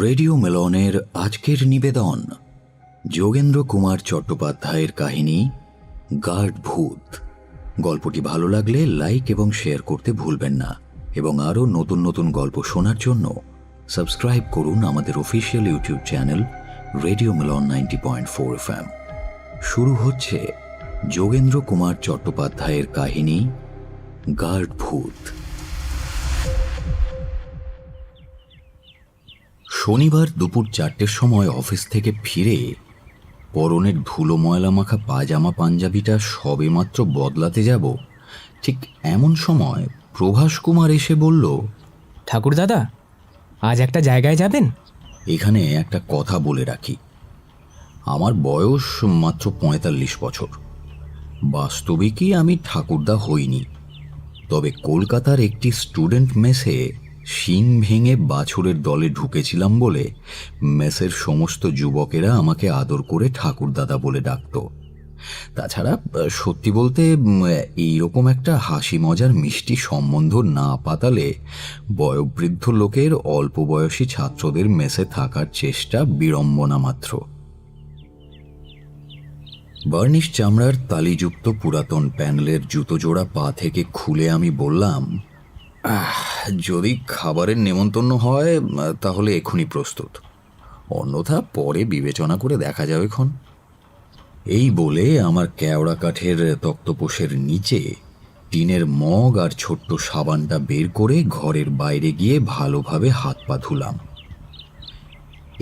Radio মেলনের আজকের নিবেদন যোগেন্দ্র কুমার চট্টোপাধ্যায়ের কাহিনী গার্ড ভূত। গল্পটি ভালো লাগলে লাইক এবং শেয়ার করতে ভুলবেন না এবং আরও নতুন নতুন গল্প শোনার জন্য সাবস্ক্রাইব করুন আমাদের official YouTube channel Radio Melon 90.4 FM। শুরু হচ্ছে যোগেন্দ্র কুমার চট্টোপাধ্যায়ের কাহিনী গার্ড ভূত। শনিবার দুপুর 4টের সময় অফিস থেকে ফিরে পরনের ধুলো ময়লা মাখা পাজামা পাঞ্জাবিটা সবেমাত্র বদলাতে যাব, ঠিক এমন সময় প্রভাস কুমার এসে বলল, ঠাকুর দাদা, আজ একটা জায়গায় যাবেন? এখানে একটা কথা বলে রাখি, আমার বয়স মাত্র 45 বছর। বাস্তবিকই আমি ঠাকুরদা হইনি, তবে কলকাতার একটি স্টুডেন্ট মেসে শিং ভেঙে বাছুরের দলে ঢুকেছিলাম বলে মেসের সমস্ত যুবকেরা আমাকে আদর করে ঠাকুরদাদা বলে ডাকত। তাছাড়া সত্যি বলতে এইরকম একটা হাসি মজার মিষ্টি সম্বন্ধ না পাতালে বয়োবৃদ্ধ লোকের অল্প বয়সী ছাত্রদের মেসে থাকার চেষ্টা বিড়ম্বনা মাত্র। বার্নিশ চামড়ার তালিযুক্ত পুরাতন প্যানেলের জুতো জোড়া পা থেকে খুলে আমি বললাম, যদি খাবারের নেমন্তন্ন হয় তাহলে এখনই প্রস্তুত, অন্যথা পরে বিবেচনা করে দেখা যাবে ক্ষণ। এই বলে আমার কেওড়া কাঠের তক্তপোষের নিচে টিনের মগ আর ছোট্ট সাবানটা বের করে ঘরের বাইরে গিয়ে ভালোভাবে হাত পা ধুলাম।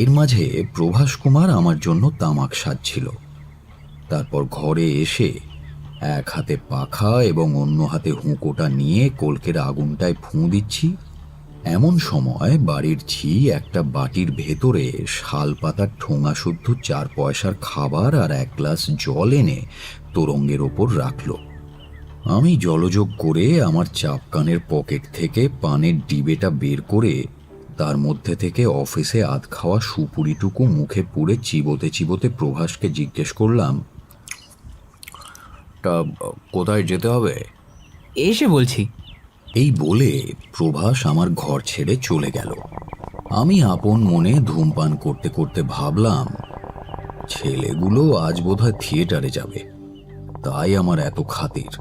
এর মাঝে প্রভাস কুমার আমার জন্য তামাক সাজছিল। তারপর ঘরে এসে এক হাতে পাখা এবং অন্য হাতে হুঁকোটা নিয়ে কলকের আগুনটায় ফুঁ দিচ্ছি। এমন সময় বাড়ির ঝি একটা বাটির ভেতরে শাল পাতার ঠোঙা শুদ্ধ 4 পয়সার খাবার আর 1 গ্লাস জল এনে তোরঙ্গের ওপর রাখল। আমি জলযোগ করে আমার চাপকানের পকেট থেকে পানের ডিবেটা বের করে তার মধ্যে থেকে অফিসে আধ খাওয়া সুপুরিটুকু মুখে পুড়ে চিবোতে চিবোতে প্রভাসকে জিজ্ঞেস করলাম, তা কোথায় যেতে হবে? এসে বলছি। এই বলে প্রভাস আমার ঘর ছেড়ে চলে গেল। আমি আপন মনে ধূমপান করতে করতে ভাবলাম, ছেলেগুলো আজ বোধহয় থিয়েটারে যাবে, তাই আমার এত খাতির।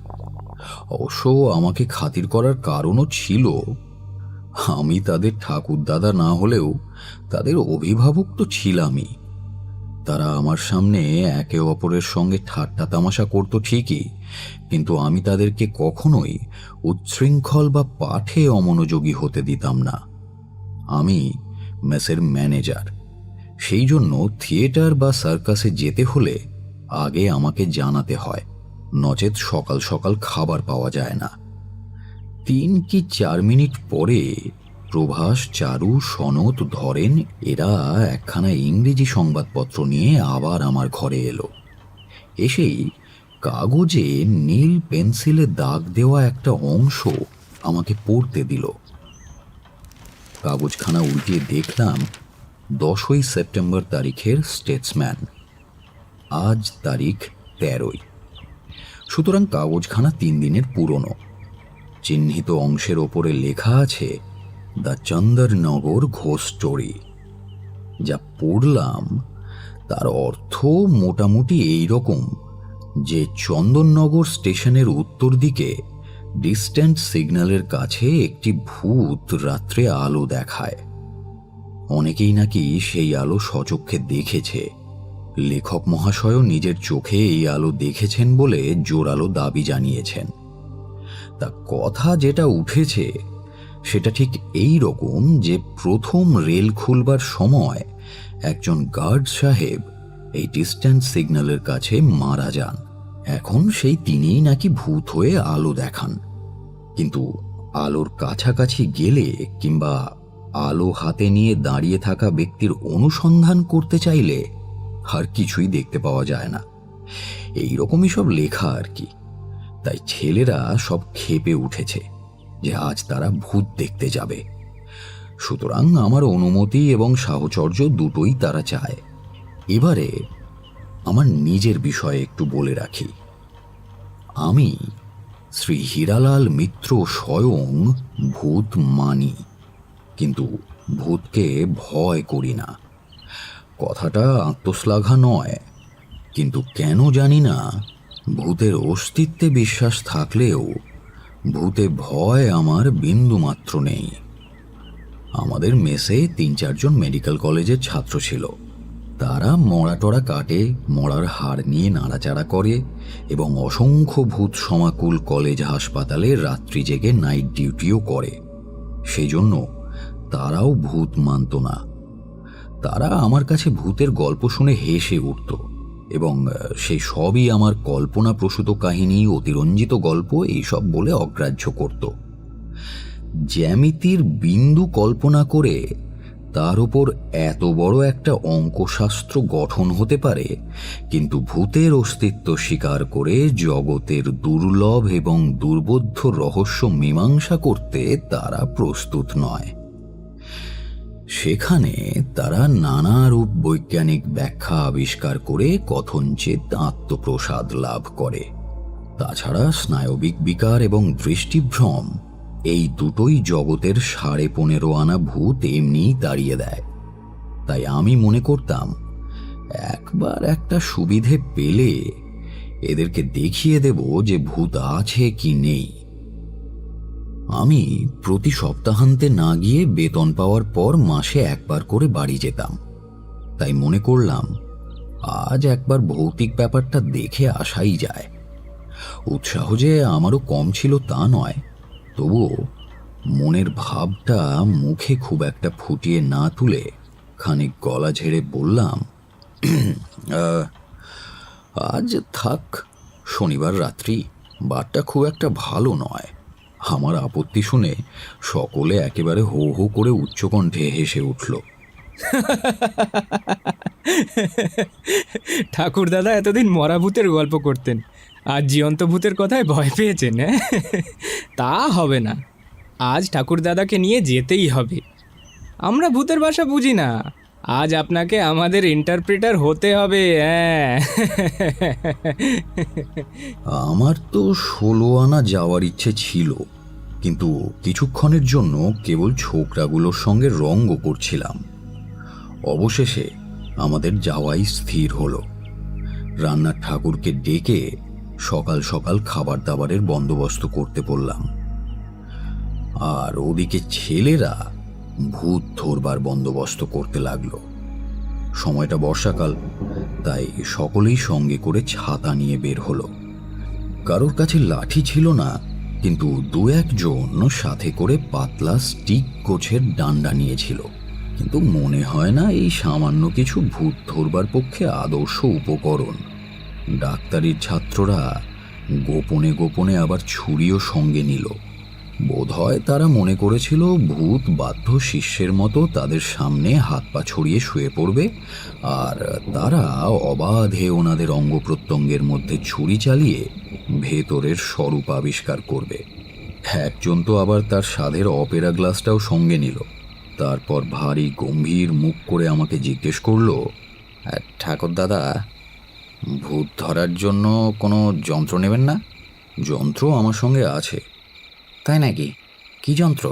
অবশ্য আমাকে খাতির করার কারণও ছিল, আমি তাদের ঠাকুরদাদা না হলেও তাদের অভিভাবক তো ছিলামই। তারা আমার সামনে একে অপরের সঙ্গে ঠাট্টা তামাশা করত ঠিকই, কিন্তু আমি তাদেরকে কখনোই উচ্ছৃঙ্খল বা পাঠে অমনোযোগী হতে দিতাম না। আমি মেসের ম্যানেজার, সেই জন্য থিয়েটার বা সার্কাসে যেতে হলে আগে আমাকে জানাতে হয়, নচেত সকাল সকাল খাবার পাওয়া যায় না। 3 কি 4 মিনিট পরে প্রভাস, চারু, সনত, ধরেন এরা একখানা ইংরেজি সংবাদপত্র নিয়ে আবার আমার ঘরে এলো। এসেই কাগজে নীল পেন্সিলে দাগ দেওয়া একটা অংশ আমাকে পড়তে দিল। কাগজখানা উল্টিয়ে দেখলাম 10ই সেপ্টেম্বর তারিখের স্টেটসম্যান। আজ তারিখ 13ই, সুতরাং কাগজখানা 3 দিনের পুরনো। চিহ্নিত অংশের ওপরে লেখা আছে, দ্য চন্দননগর ঘোস্ট স্টোরি। যা পড়লাম তার অর্থ মোটামুটি এই রকম যে চন্দননগর স্টেশনের উত্তর দিকে ডিস্ট্যান্ট সিগন্যালের কাছে একটি ভূত রাত্রে আলো দেখায়। অনেকেই নাকি সেই আলো স্বচক্ষে দেখেছে। লেখক মহাশয়ও নিজের চোখে এই আলো দেখেছেন বলে জোরালো দাবি জানিয়েছেন। তা কথা যেটা উঠেছে সেটা ঠিক এই রকম যে প্রথম রেল খুলবার সময় একজন গার্ড সাহেব এই ডিস্ট্যান্স সিগন্যালের কাছে মারা যান। এখন সেই তিনিই নাকি ভূত হয়ে আলো দেখান, কিন্তু আলোর কাছাকাছি গেলে কিংবা আলো হাতে নিয়ে দাঁড়িয়ে থাকা ব্যক্তির অনুসন্ধান করতে চাইলে আর কিছুই দেখতে পাওয়া যায় না। এইরকমই সব লেখা আর কি। তাই ছেলেরা সব ক্ষেপে উঠেছে যে আজ তারা ভূত দেখতে যাবে। সুতরাং আমার অনুমতি এবং সাহচর্য দুটোই তারা চায়। এবারে আমার নিজের বিষয়ে একটু বলে রাখি। আমি শ্রী হীরালাল মিত্র স্বয়ং ভূত মানি, কিন্তু ভূতকে ভয় করি না। কথাটা আত্মশ্লাঘা নয়, কিন্তু কেন জানি না ভূতের অস্তিত্বে বিশ্বাস থাকলেও ভূতে ভয় আমার বিন্দুমাত্র নেই। আমাদের মেসে 3-4 জন মেডিকেল কলেজের ছাত্র ছিল। তারা মরা টরা কাটে, মরার হাড় নিয়ে নাড়াচাড়া করে এবং অসংখ্য ভূত সমাকুল কলেজ হাসপাতালে রাত্রি জেগে নাইট ডিউটিও করে। সেই জন্য তারাও ভূত মানত না। তারা আমার কাছে ভূতের গল্প শুনে হেসে উঠত এবং সেই সবই আমার কল্পনাপ্রসূত কাহিনী, অতিরঞ্জিত গল্প এইসব বলে অগ্রাহ্য করত। জ্যামিতির বিন্দু কল্পনা করে তার উপর এত বড় একটা অঙ্কশাস্ত্র গঠন হতে পারে, কিন্তু ভূতের অস্তিত্ব স্বীকার করে জগতের দুর্লভ এবং দুর্বোধ্য রহস্য মীমাংসা করতে তারা প্রস্তুত নয়। সেখানে তারা নানারূপ বৈজ্ঞানিক ব্যাখ্যা আবিষ্কার করে কথঞ্চিত আত্মপ্রসাদ লাভ করে। তাছাড়া স্নায়বিক বিকার এবং দৃষ্টিভ্রম, এই দুটোই জগতের 15.5 আনা ভূত এমনিই তাড়িয়ে দেয়। তাই আমি মনে করতাম, একবার একটা সুবিধে পেলে এদেরকে দেখিয়ে দেব যে ভূত আছে কি নেই। আমি প্রতি সপ্তাহান্তে না গিয়ে বেতন পাওয়ার পর মাসে একবার করে বাড়ি যেতাম। তাই মনে করলাম আজ একবার ভৌতিক ব্যাপারটা দেখে আসাই যায়। উৎসাহ যে আমারও কম ছিল তা নয়, তবুও মনের ভাবটা মুখে খুব একটা ফুটিয়ে না তুলে খানিক গলা ঝেড়ে বললাম, আজ থাক, শনিবার রাত্রি, বারটা খুব একটা ভালো নয়। আমার আপত্তি শুনে সকলে একেবারে হো হো করে উচ্চকণ্ঠে হেসে উঠল। ঠাকুর দাদা এতদিন মরা ভূতের গল্প করতেন, আজ জীবন্ত ভূতের কথায় ভয় পেয়েছেন? হ্যাঁ, তা হবে না। আজ ঠাকুর দাদাকে নিয়ে যেতেই হবে। আমরা ভূতের ভাষা বুঝি না, আজ আপনাকে আমাদের ইন্টারপ্রিটার হতে হবে। হ্যাঁ, আমার তো 16 আনা যাওয়ার ইচ্ছে ছিল, কিন্তু কিছুক্ষণের জন্য কেবল ছোকরাগুলোর সঙ্গে রঙ্গ করছিলাম। অবশেষে আমাদের যাওয়াই স্থির হলো। রান্নার ঠাকুরকে ডেকে সকাল সকাল খাবার দাবারের বন্দোবস্ত করতে বললাম, আর ওদিকে ছেলেরা ভূত ধরবার বন্দোবস্ত করতে লাগলো। সময়টা বর্ষাকাল, তাই সকলেই সঙ্গে করে ছাতা নিয়ে বের হলো। কারোর কাছে লাঠি ছিল না, কিন্তু 2-1 জন সাথে করে পাতলা স্টিক গোছের ডান্ডা নিয়েছিল। কিন্তু মনে হয় না এই সামান্য কিছু ভূত ধরবার পক্ষে আদর্শ উপকরণ। ডাক্তারির ছাত্ররা গোপনে গোপনে আবার ছুরিও সঙ্গে নিল। বোধহয় তারা মনে করেছিল ভূত বাধ্য শিষ্যের মতো তাদের সামনে হাত পা ছড়িয়ে শুয়ে পড়বে, আর তারা অবাধে ওনাদের অঙ্গ প্রত্যঙ্গের মধ্যে ছুরি চালিয়ে ভেতরের স্বরূপ আবিষ্কার করবে। একজন তো আবার তার স্বাদের অপেরা গ্লাসটাও সঙ্গে নিল। তারপর ভারী গম্ভীর মুখ করে আমাকে জিজ্ঞেস করলো, ঠাকুর দাদা, ভূত ধরার জন্য কোনো যন্ত্র নেবেন না? যন্ত্র আমার সঙ্গে আছে। তাই নাকি? কি যন্ত্র?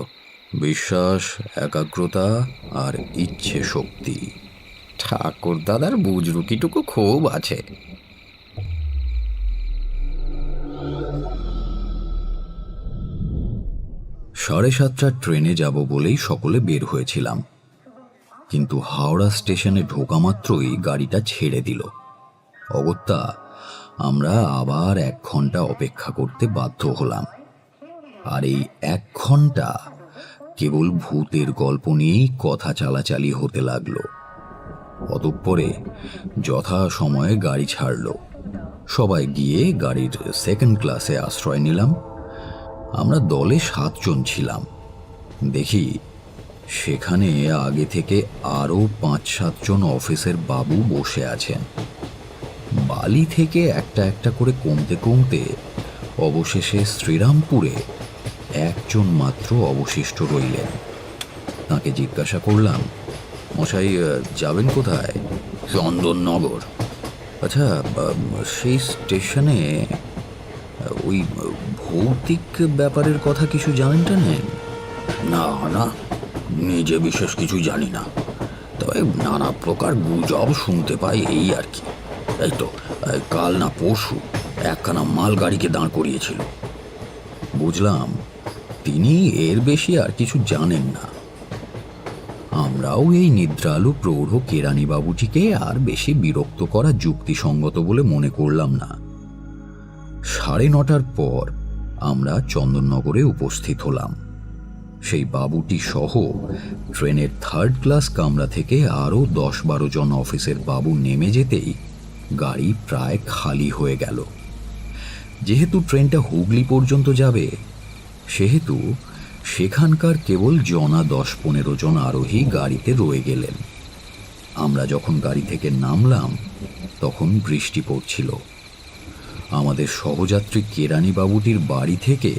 বিশ্বাস, একাগ্রতা আর ইচ্ছে শক্তি। ঠাকুর দাদার বুজরুকিটুকু খুব আছে। সাড়ে 7টার ট্রেনে যাব বলেই সকলে বের হয়েছিলাম, কিন্তু হাওড়া স্টেশনে ঢোকা মাত্রই গাড়িটা ছেড়ে দিল। অগত্যা আমরা আবার 1 ঘন্টা অপেক্ষা করতে বাধ্য হলাম। আর এই 1 ঘন্টা কেবল ভূতের গল্প নিয়েই কথা চালাচালি হতে লাগলো। অতঃপরে যথা সময়ে গাড়ি ছাড়ল। সবাই গিয়ে গাড়ির সেকেন্ড ক্লাসে আশ্রয় নিলাম। আমরা দলে 7 জন ছিলাম। দেখি সেখানে আগে থেকে আরও 5-7 জন অফিসের বাবু বসে আছেন। বালি থেকে একটা একটা করে কমতে কমতে অবশেষে শ্রীরামপুরে 1 জন মাত্র অবশিষ্ট রইলেন। তাকে জিজ্ঞাসা করলাম, মশাই যাবেন কোথায়? চন্দননগর। আচ্ছা, সেই স্টেশনে ওই ভৌতিক ব্যাপারের কথা কিছু জানেন টানেন? না না, নিজে বিশেষ কিছু জানি না, তবে নানা প্রকার গুজব শুনতে পাই, এই আর কি। এই তো কাল না পরশু একখানা মালগাড়িকে দাঁড় করিয়েছিল। বুঝলাম তিনি এর বেশি আর কিছু জানেন না। আমরাও এই নিদ্রালু প্রৌঢ় কেরানিবাবুটিকে আর বেশি বিরক্ত করা যুক্তিসঙ্গত বলে মনে করলাম না। 9:30টার পর আমরা চন্দননগরে উপস্থিত হলাম। সেই বাবুটি সহ ট্রেনের 3rd ক্লাস কামরা থেকে আরও 10-12 জন অফিসের বাবু নেমে যেতেই গাড়ি প্রায় খালি হয়ে গেল। যেহেতু ট্রেনটা হুগলি পর্যন্ত যাবে, সেহেতু সেখানকার কেবল 10-15 জন আরোহী গাড়িতে রয়ে গেলেন। আমরা যখন গাড়ি থেকে নামলাম তখন বৃষ্টি পড়ছিল। আমাদের সহযাত্রী কেরানিবাবুটির বাড়ি থেকে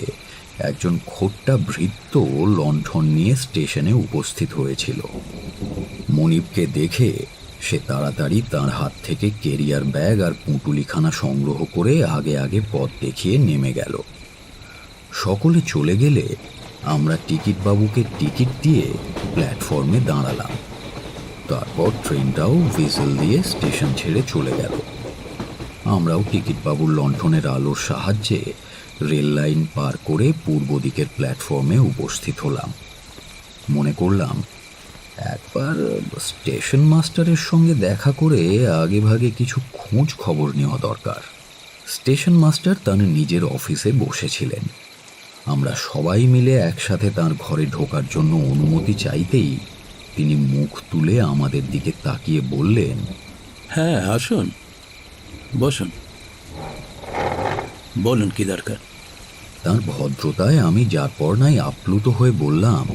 একজন খোট্টা ভৃত্য লণ্ঠন নিয়ে স্টেশনে উপস্থিত হয়েছিল। মনিবকে দেখে সে তাড়াতাড়ি তার হাত থেকে কেরিয়ার ব্যাগ আর পুঁটুলিখানা সংগ্রহ করে আগে আগে পথ দেখিয়ে নেমে গেল। সকলে চলে গেলে আমরা টিকিটবাবুকে টিকিট দিয়ে প্ল্যাটফর্মে দাঁড়ালাম। তারপর ট্রেনটাও হুইসেল দিয়ে স্টেশন ছেড়ে চলে গেল। আমরাও টিকিটবাবুর লণ্ঠনের আলোর সাহায্যে রেল লাইন পার করে পূর্ব দিকের প্ল্যাটফর্মে উপস্থিত হলাম। মনে করলাম একবার স্টেশন মাস্টারের সঙ্গে দেখা করে আগেভাগে কিছু খোঁজ খবর নেওয়া দরকার। স্টেশন মাস্টার তার নিজের অফিসে বসেছিলেন। আমরা সবাই মিলে একসাথে তার ঘরে ঢোকার জন্য অনুমতি চাইতেই তিনি মুখ তুলে আমাদের দিকে তাকিয়ে বললেন, হ্যাঁ আসুন, বসুন, বলুন কি দরকার। তার ভদ্রতায় আমি যার পর নাই আপ্লুত হয়ে বললাম,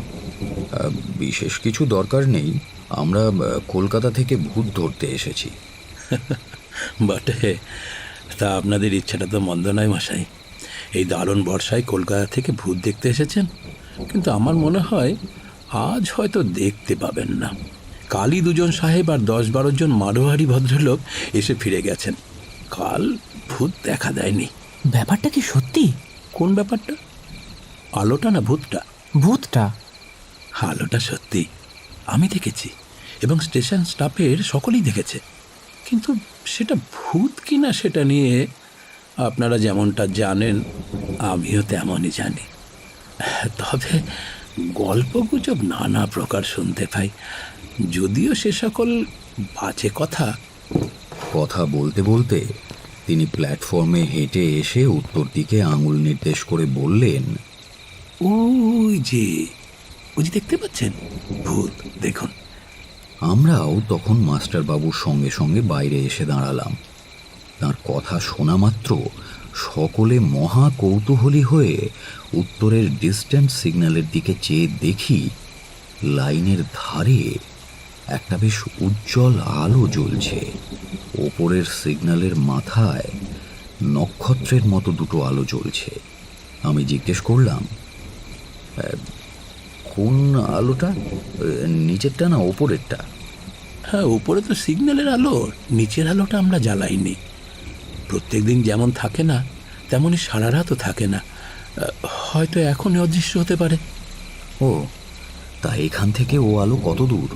বিশেষ কিছু দরকার নেই, আমরা কলকাতা থেকে ভূত ধরতে এসেছি। বটে, তা আপনাদের ইচ্ছাটা তো মন্দ নয় মশাই। এই দারুণ বর্ষায় কলকাতা থেকে ভূত দেখতে এসেছেন, কিন্তু আমার মনে হয় আজ হয়তো দেখতে পাবেন না। কালই 2 জন সাহেব আর 10-12 জন মারোয়ারি ভদ্রলোক এসে ফিরে গেছেন। কাল ভূত দেখা দেয়নি। ব্যাপারটা কি সত্যি? কোন ব্যাপারটা? আলোটা না ভূতটা? ভূতটা। আলোটা সত্যি, আমি দেখেছি এবং স্টেশন স্টাফের সকলেই দেখেছে, কিন্তু সেটা ভূত কিনা সেটা নিয়ে আপনারা যেমনটা জানেন আমিও তেমনই জানি। তবে গল্পগুজব নানা প্রকার শুনতে পাই, যদিও সে সকল বাজে কথা। কথা বলতে বলতে তিনি প্ল্যাটফর্মে হেঁটে এসে উত্তর দিকে আঙুল নির্দেশ করে বললেন, ওই যে দেখতে পাচ্ছেন ভূত, দেখুন। আমরাও তখন মাস্টারবাবুর সঙ্গে সঙ্গে বাইরে এসে দাঁড়ালাম। তার কথা শোনা মাত্র সকলে মহা কৌতূহলী হয়ে উত্তরের ডিস্ট্যান্স সিগন্যালের দিকে চেয়ে দেখি লাইনের ধারে একটা বেশ উজ্জ্বল আলো জ্বলছে। ওপরের সিগন্যালের মাথায় নক্ষত্রের মতো 2টো আলো জ্বলছে। আমি জিজ্ঞেস করলাম, কোন আলোটা, নিচেরটা না ওপরেরটা? হ্যাঁ, উপরে তো সিগন্যালের আলো, নিচের আলোটা আমরা জ্বালাইনি। প্রত্যেক দিন যেমন থাকে না তেমনই সারা রাতও থাকে না, হয়তো এখনই অদৃশ্য হতে পারে। ও, তা এখান থেকে ও আলো কত দূর?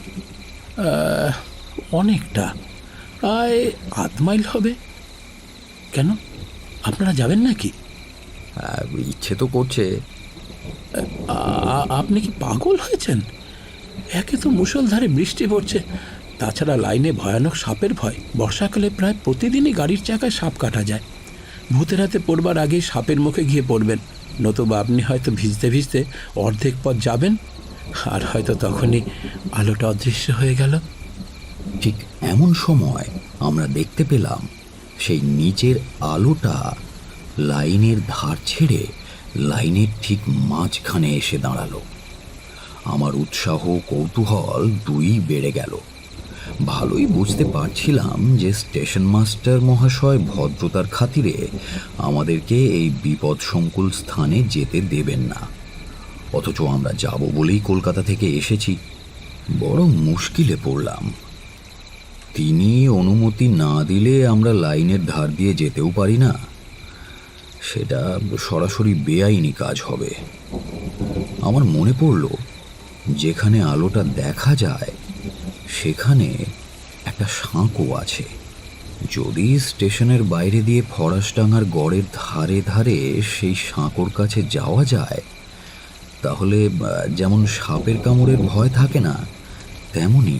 অনেকটা, প্রায় 8 মাইল হবে। কেন, আপনারা যাবেন নাকি? ইচ্ছে তো করছে। আপনি কি পাগল হয়েছেন? একে তো মুষলধারে বৃষ্টি পড়ছে, তাছাড়া লাইনে ভয়ানক সাপের ভয়। বর্ষাকালে প্রায় প্রতিদিনই গাড়ির চাকায় সাপ কাটা যায়। ভূতের হাতে পড়বার আগেই সাপের মুখে গিয়ে পড়বেন, নতুবা আপনি হয়তো ভিজতে ভিজতে অর্ধেক পথ যাবেন, আর হয়তো তখনই আলোটা অদৃশ্য হয়ে গেল। ঠিক এমন সময় আমরা দেখতে পেলাম সেই নিচের আলোটা লাইনের ধার ছেড়ে লাইনের ঠিক মাঝখানে এসে দাঁড়ালো। আমার উৎসাহ কৌতূহল দুই বেড়ে গেল। ভালোই বুঝতে পারছিলাম যে স্টেশন মাস্টার মহাশয় ভদ্রতার খাতিরে আমাদেরকে এই বিপদসংকুল স্থানে যেতে দেবেন না, অথচ আমরা যাব বলেই কলকাতা থেকে এসেছি। বড় মুশকিলে পড়লাম। তিনি অনুমতি না দিলে আমরা লাইনের ধার দিয়ে যেতেও পারি না, সেটা সরাসরি বেআইনি কাজ হবে। আমার মনে পড়ল যেখানে আলোটা দেখা যায় সেখানে একটা সাঁকো আছে। যদি স্টেশনের বাইরে দিয়ে ফরাসডাঙ্গার গড়ের ধারে ধারে সেই সাঁকোর কাছে যাওয়া যায়, তাহলে যেমন সাপের কামড়ের ভয় থাকে না, তেমনি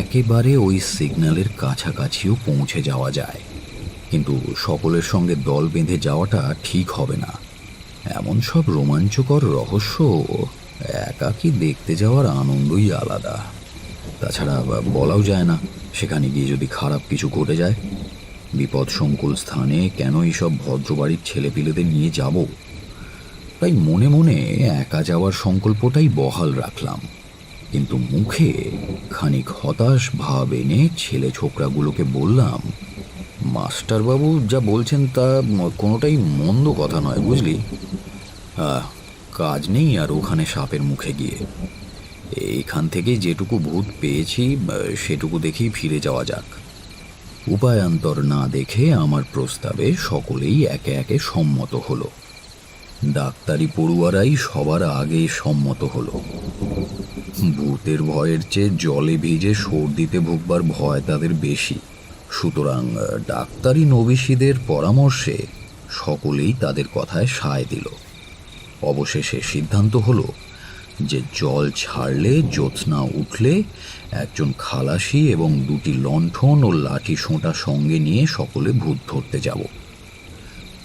একেবারে ওই সিগন্যালের কাছাকাছিও পৌঁছে যাওয়া যায়। কিন্তু সকলের সঙ্গে দল বেঁধে যাওয়াটা ঠিক হবে না। এমন সব রোমাঞ্চকর রহস্য একাকী দেখতে যাওয়ার আনন্দই আলাদা। তাছাড়া বলাও যায় না সেখানে গিয়ে যদি খারাপ কিছু ঘটে যায়। বিপদ সংকুল স্থানে কেন এইসব ভদ্রবাড়ির ছেলেপিলেদের নিয়ে যাব? তাই মনে মনে একা যাওয়ার সংকল্পটাই বহাল রাখলাম, কিন্তু মুখে খানিক হতাশ ভাব এনে ছেলে ছোকরাগুলোকে বললাম, মাস্টারবাবু যা বলছেন তা কোনোটাই মন্দ কথা নয়, বুঝলি? কাজ নেই আর ওখানে সাপের মুখে গিয়ে। এইখান থেকে যেটুকু ভূত পেয়েছি সেটুকু দেখেই ফিরে যাওয়া যাক। উপায়ান্তর না দেখে আমার প্রস্তাবে সকলেই একে একে সম্মত হলো। ডাক্তারি পড়ুয়ারাই সবার আগে সম্মত হলো। ভূতের ভয়ের চেয়ে জলে ভিজে সর্দিতে ভুগবার ভয় তাদের বেশি। সুতরাং ডাক্তারি নবিশীদের পরামর্শে সকলেই তাদের কথায় সায় দিল। অবশেষে সিদ্ধান্ত হলো যে জল ছাড়লে, জ্যোৎস্না উঠলে একজন খালাসি এবং 2টি লণ্ঠন ও লাঠি সোঁটা সঙ্গে নিয়ে সকলে ভূত ধরতে যাব।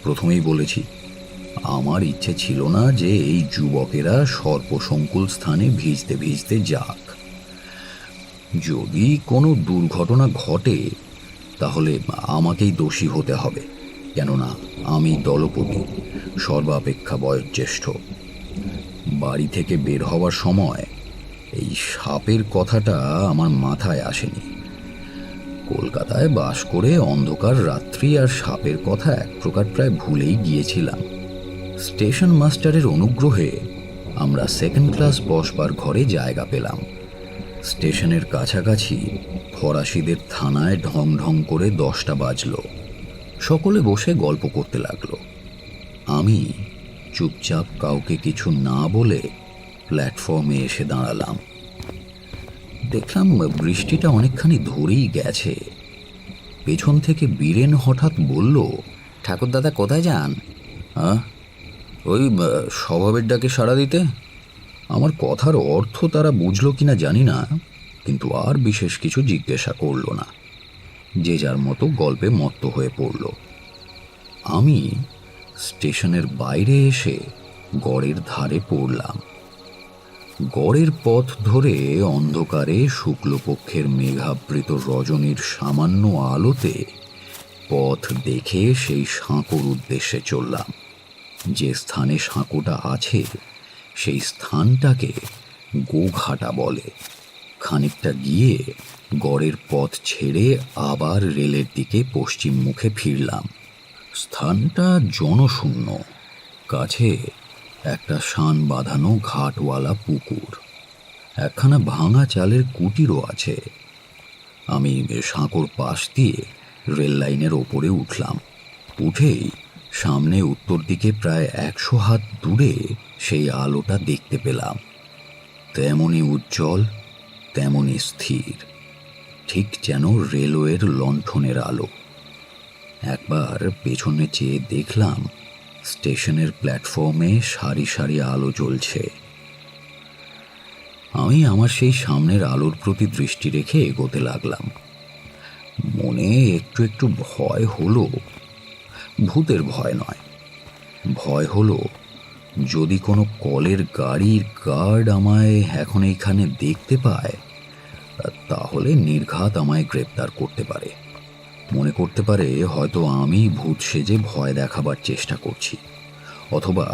প্রথমেই বলেছি, আমার ইচ্ছে ছিল না যে এই যুবকেরা সর্পসংকুল স্থানে ভিজতে ভিজতে যাক। যদি কোনো দুর্ঘটনা ঘটে তাহলে আমাকেই দোষী হতে হবে, কেননা আমি দলপতি, সর্বাপেক্ষা বয়োজ্যেষ্ঠ। বাড়ি থেকে বের হওয়ার সময় এই সাপের কথাটা আমার মাথায় আসেনি। কলকাতায় বাস করে অন্ধকার রাত্রি আর সাপের কথা এক প্রকার প্রায় ভুলেই গিয়েছিলাম। স্টেশন মাস্টারের অনুগ্রহে আমরা 2nd ক্লাস বসবার ঘরে জায়গা পেলাম। স্টেশনের কাছাকাছি ফরাসিদের থানায় ঢং ঢং করে 10টা বাজল। সকলে বসে গল্প করতে লাগলো। আমি চুপচাপ কাউকে কিছু না বলে প্ল্যাটফর্মে এসে দাঁড়ালাম। দেখলাম বৃষ্টিটা অনেকখানি ধরেই গেছে। পেছন থেকে বীরেন হঠাৎ বলল, ঠাকুরদাদা কোথায় যান? ওই স্বভাবের ডাকে সাড়া দিতে। আমার কথার অর্থ তারা বুঝলো কিনা জানি না, কিন্তু আর বিশেষ কিছু জিজ্ঞাসা করলো না। যে যার মতো গল্পে মত্ত হয়ে পড়ল। আমি স্টেশনের বাইরে এসে গড়ের ধারে পড়লাম। গড়ের পথ ধরে অন্ধকারে শুক্লপক্ষের মেঘাবৃত রজনীর সামান্য আলোতে পথ দেখে সেই সাঁকোর উদ্দেশ্যে চললাম। যে স্থানে সাঁকোটা আছে সেই স্থানটাকে গোঘাটা বলে। খানিকটা গিয়ে গড়ের পথ ছেড়ে আবার রেলের দিকে পশ্চিম মুখে ফিরলাম। স্থানটা জনশূন্য। কাছে একটা শান বাঁধানো ঘাটওয়ালা পুকুর, একখানা ভাঙা চালের কুটিরও আছে। আমি সাঁকোর পাশ দিয়ে রেল লাইনের ওপরে উঠলাম। উঠেই সামনে উত্তর দিকে প্রায় 100 হাত দূরে সেই আলোটা দেখতে পেলাম। তেমনই উজ্জ্বল, তেমনই স্থির, ঠিক যেন রেলওয়ের লণ্ঠনের আলো। একবার পেছনে চেয়ে দেখলাম স্টেশনের প্ল্যাটফর্মে সারি সারি আলো জ্বলছে। আমি আমার সেই সামনের আলোর প্রতি দৃষ্টি রেখে এগোতে লাগলাম। মনে একটু একটু ভয় হলো। ভূতের ভয় নয়, ভয় হলো যদি কোনো কলের গাড়ির গার্ড আমায় এখন এইখানে দেখতে পায়, তাহলে নির্ঘাত আমায় গ্রেপ্তার করতে পারে। মনে করতে পারে হয়তো আমি ভূত সেজে ভয় দেখাবার চেষ্টা করছি, অথবা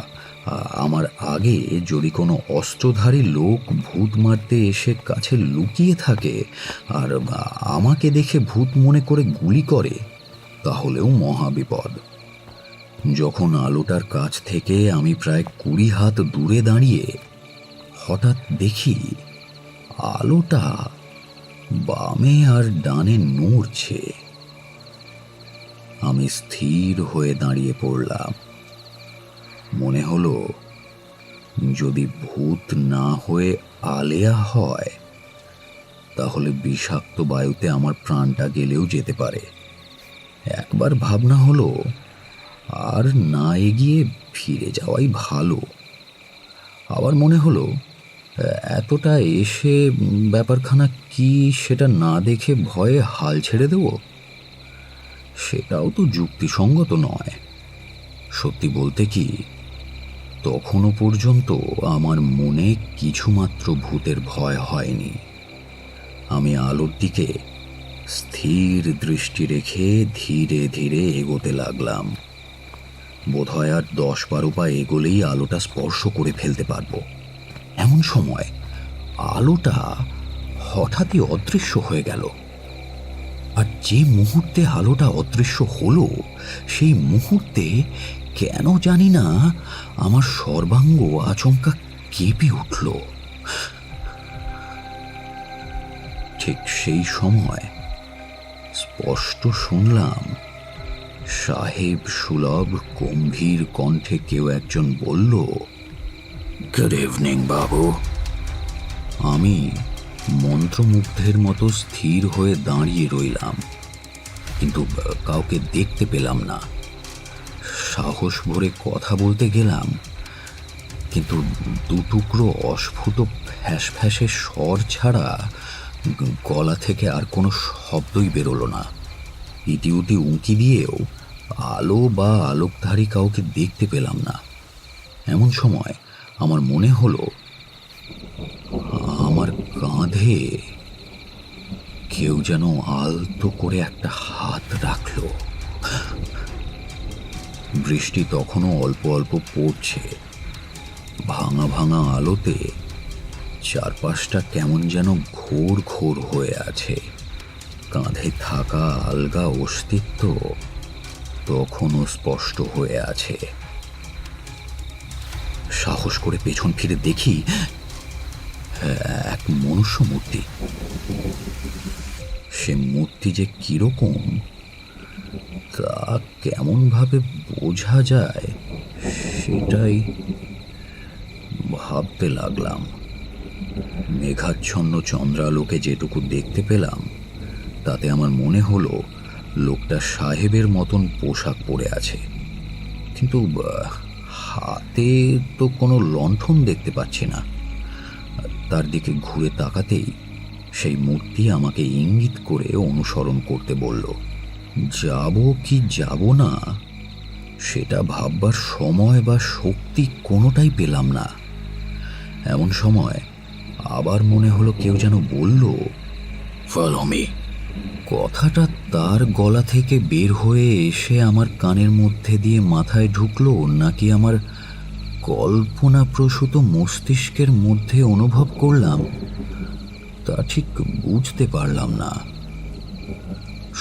আমার আগে যদি কোনো অস্ত্রধারী লোক ভূত মারতে এসে কাছে লুকিয়ে থাকে আর আমাকে দেখে ভূত মনে করে গুলি করে, তাহলেও মহাবিপদ। যখন আলোটার কাছ থেকে আমি প্রায় 20 হাত দূরে দাঁড়িয়ে হঠাৎ দেখি আলোটা বামে আর ডানে নড়ছে। আমি স্থির হয়ে দাঁড়িয়ে পড়লাম। মনে হলো যদি ভূত না হয়ে আলেয়া হয়, তাহলে বিষাক্ত বায়ুতে আমার প্রাণটা গেলেও যেতে পারে। একবার ভাবনা হলো আর না এগিয়ে ফিরে যাওয়াই ভালো। আবার মনে হলো এতটা এসে ব্যাপারখানা কি সেটা না দেখে ভয়ে হাল ছেড়ে দেব? সেটাও তো যুক্তিসঙ্গত নয়। সত্যি বলতে কি, তখনও পর্যন্ত আমার মনে কিছুমাত্র ভূতের ভয় হয়নি। আমি আলোর দিকে স্থির দৃষ্টি রেখে ধীরে ধীরে এগোতে লাগলাম। বোধহয় আর 10-12 পা এগোলেই আলোটা স্পর্শ করে ফেলতে পারবো। এমন সময় আলোটা হঠাৎই অদৃশ্য হয়ে গেল। আর যে মুহূর্তে আলোটা অদৃশ্য হলো, সেই মুহূর্তে কেন জানি না আমার সর্বাঙ্গ আচমকা কেঁপে উঠল। ঠিক সেই সময় স্পষ্ট শুনলাম সাহেব সুলভ গম্ভীর কণ্ঠে কেউ একজন বলল, গুড ইভিনিং বাবু। আমি মন্ত্রমুগ্ধের মতো স্থির হয়ে দাঁড়িয়ে রইলাম, কিন্তু কাউকে দেখতে পেলাম না। সাহস ভরে কথা বলতে গেলাম, কিন্তু দুটুকরো অস্ফুট ফ্যাঁস ফ্যাঁসে স্বর ছাড়া গলা থেকে আর কোনো শব্দই বেরোলো না। ইতিউতি উঁকি দিয়েও আলো বা আলোকধারী কাউকে দেখতে পেলাম না। এমন সময় আমার মনে হলো আমার কাঁধে কেউ যেন আলতো করে একটা হাত রাখলো। বৃষ্টি তখনও অল্প অল্প পড়ছে। ভাঙা ভাঙা আলোতে চারপাশটা কেমন যেন ঘোর ঘোর হয়ে আছে। কাঁধে থাকা আলগা অস্তিত্ব তখনও স্পষ্ট হয়ে আছে। সাহস করে পেছন ফিরে দেখি এক মনুষ্য মূর্তি। সে মূর্তি যে কিরকম তা কেমন ভাবে বোঝা যায় সেটাই ভাবতে লাগলাম। মেঘাচ্ছন্ন চন্দ্রালোকে যেটুকু দেখতে পেলাম তাতে আমার মনে হলো লোকটা সাহেবের মতন পোশাক পরে আছে, কিন্তু হাতে তো কোনো লণ্ঠন দেখতে পাচ্ছি না। তার দিকে ঘুরে তাকাতেই সেই মূর্তি আমাকে ইঙ্গিত করে অনুসরণ করতে বলল। যাব কি যাব না সেটা ভাববার সময় বা শক্তি কোনোটাই পেলাম না। এমন সময় আবার মনে হলো কেউ যেন বলল, ফলো মি। কথাটা তার গলা থেকে বের হয়ে এসে আমার কানের মধ্যে দিয়ে মাথায় ঢুকলো, নাকি আমার কল্পনাপ্রসূত মস্তিষ্কের মধ্যে অনুভব করলাম তা ঠিক বুঝতে পারলাম না।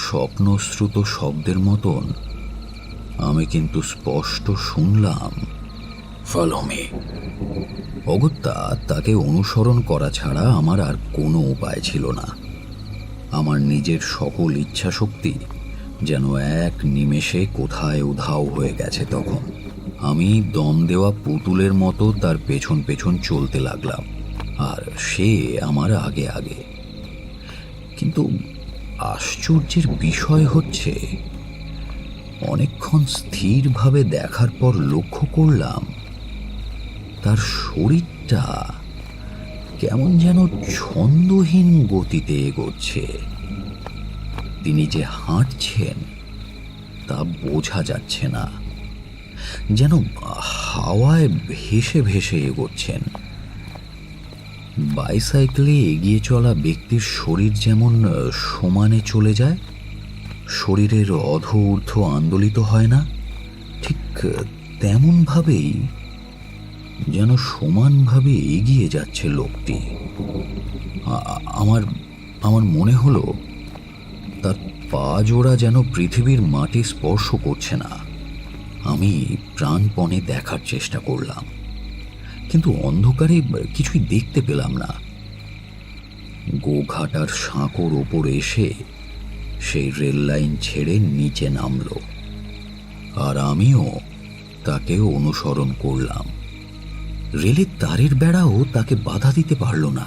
স্বপ্নশ্রুত শব্দের মতন আমি কিন্তু স্পষ্ট শুনলাম, ফলো মি। অগত্যা তাকে অনুসরণ করা ছাড়া আমার আর কোনো উপায় ছিল না। আমার নিজের সকল ইচ্ছা শক্তি যেন এক নিমেষে কোথায় উধাও হয়ে গেছে। তখন আমি দম দেওয়া পুতুলের মতো তার পেছন পেছন চলতে লাগলাম, আর সে আমার আগে আগে। কিন্তু আশ্চর্যের বিষয় হচ্ছে, অনেকক্ষণ স্থিরভাবে দেখার পর লক্ষ্য করলাম তার শরীরটা কেমন যেন ছন্দহীন গতিতে এগোচ্ছে। তিনি যে হাঁটছেন তা বোঝা যাচ্ছে না, যেন হাওয়ায় ভেসে ভেসে এগোচ্ছেন। বাইসাইকেলে এগিয়ে চলা ব্যক্তির শরীর যেমন সমানে চলে যায়, শরীরের অধ ঊর্ধ্ব আন্দোলিত হয় না, ঠিক তেমনভাবেই যেন সমানভাবে এগিয়ে যাচ্ছে লোকটি। আমার মনে হলো তার পা জোড়া যেন পৃথিবীর মাটি স্পর্শ করছে না। আমি প্রাণপণে দেখার চেষ্টা করলাম, কিন্তু অন্ধকারে কিছুই দেখতে পেলাম না। গোঘাটার সাঁকোর ওপর এসে সেই রেল লাইন ছেড়ে নিচে নামলো, আর আমিও তাকে অনুসরণ করলাম। রেলের তারের বেড়াও তাকে বাধা দিতে পারল না।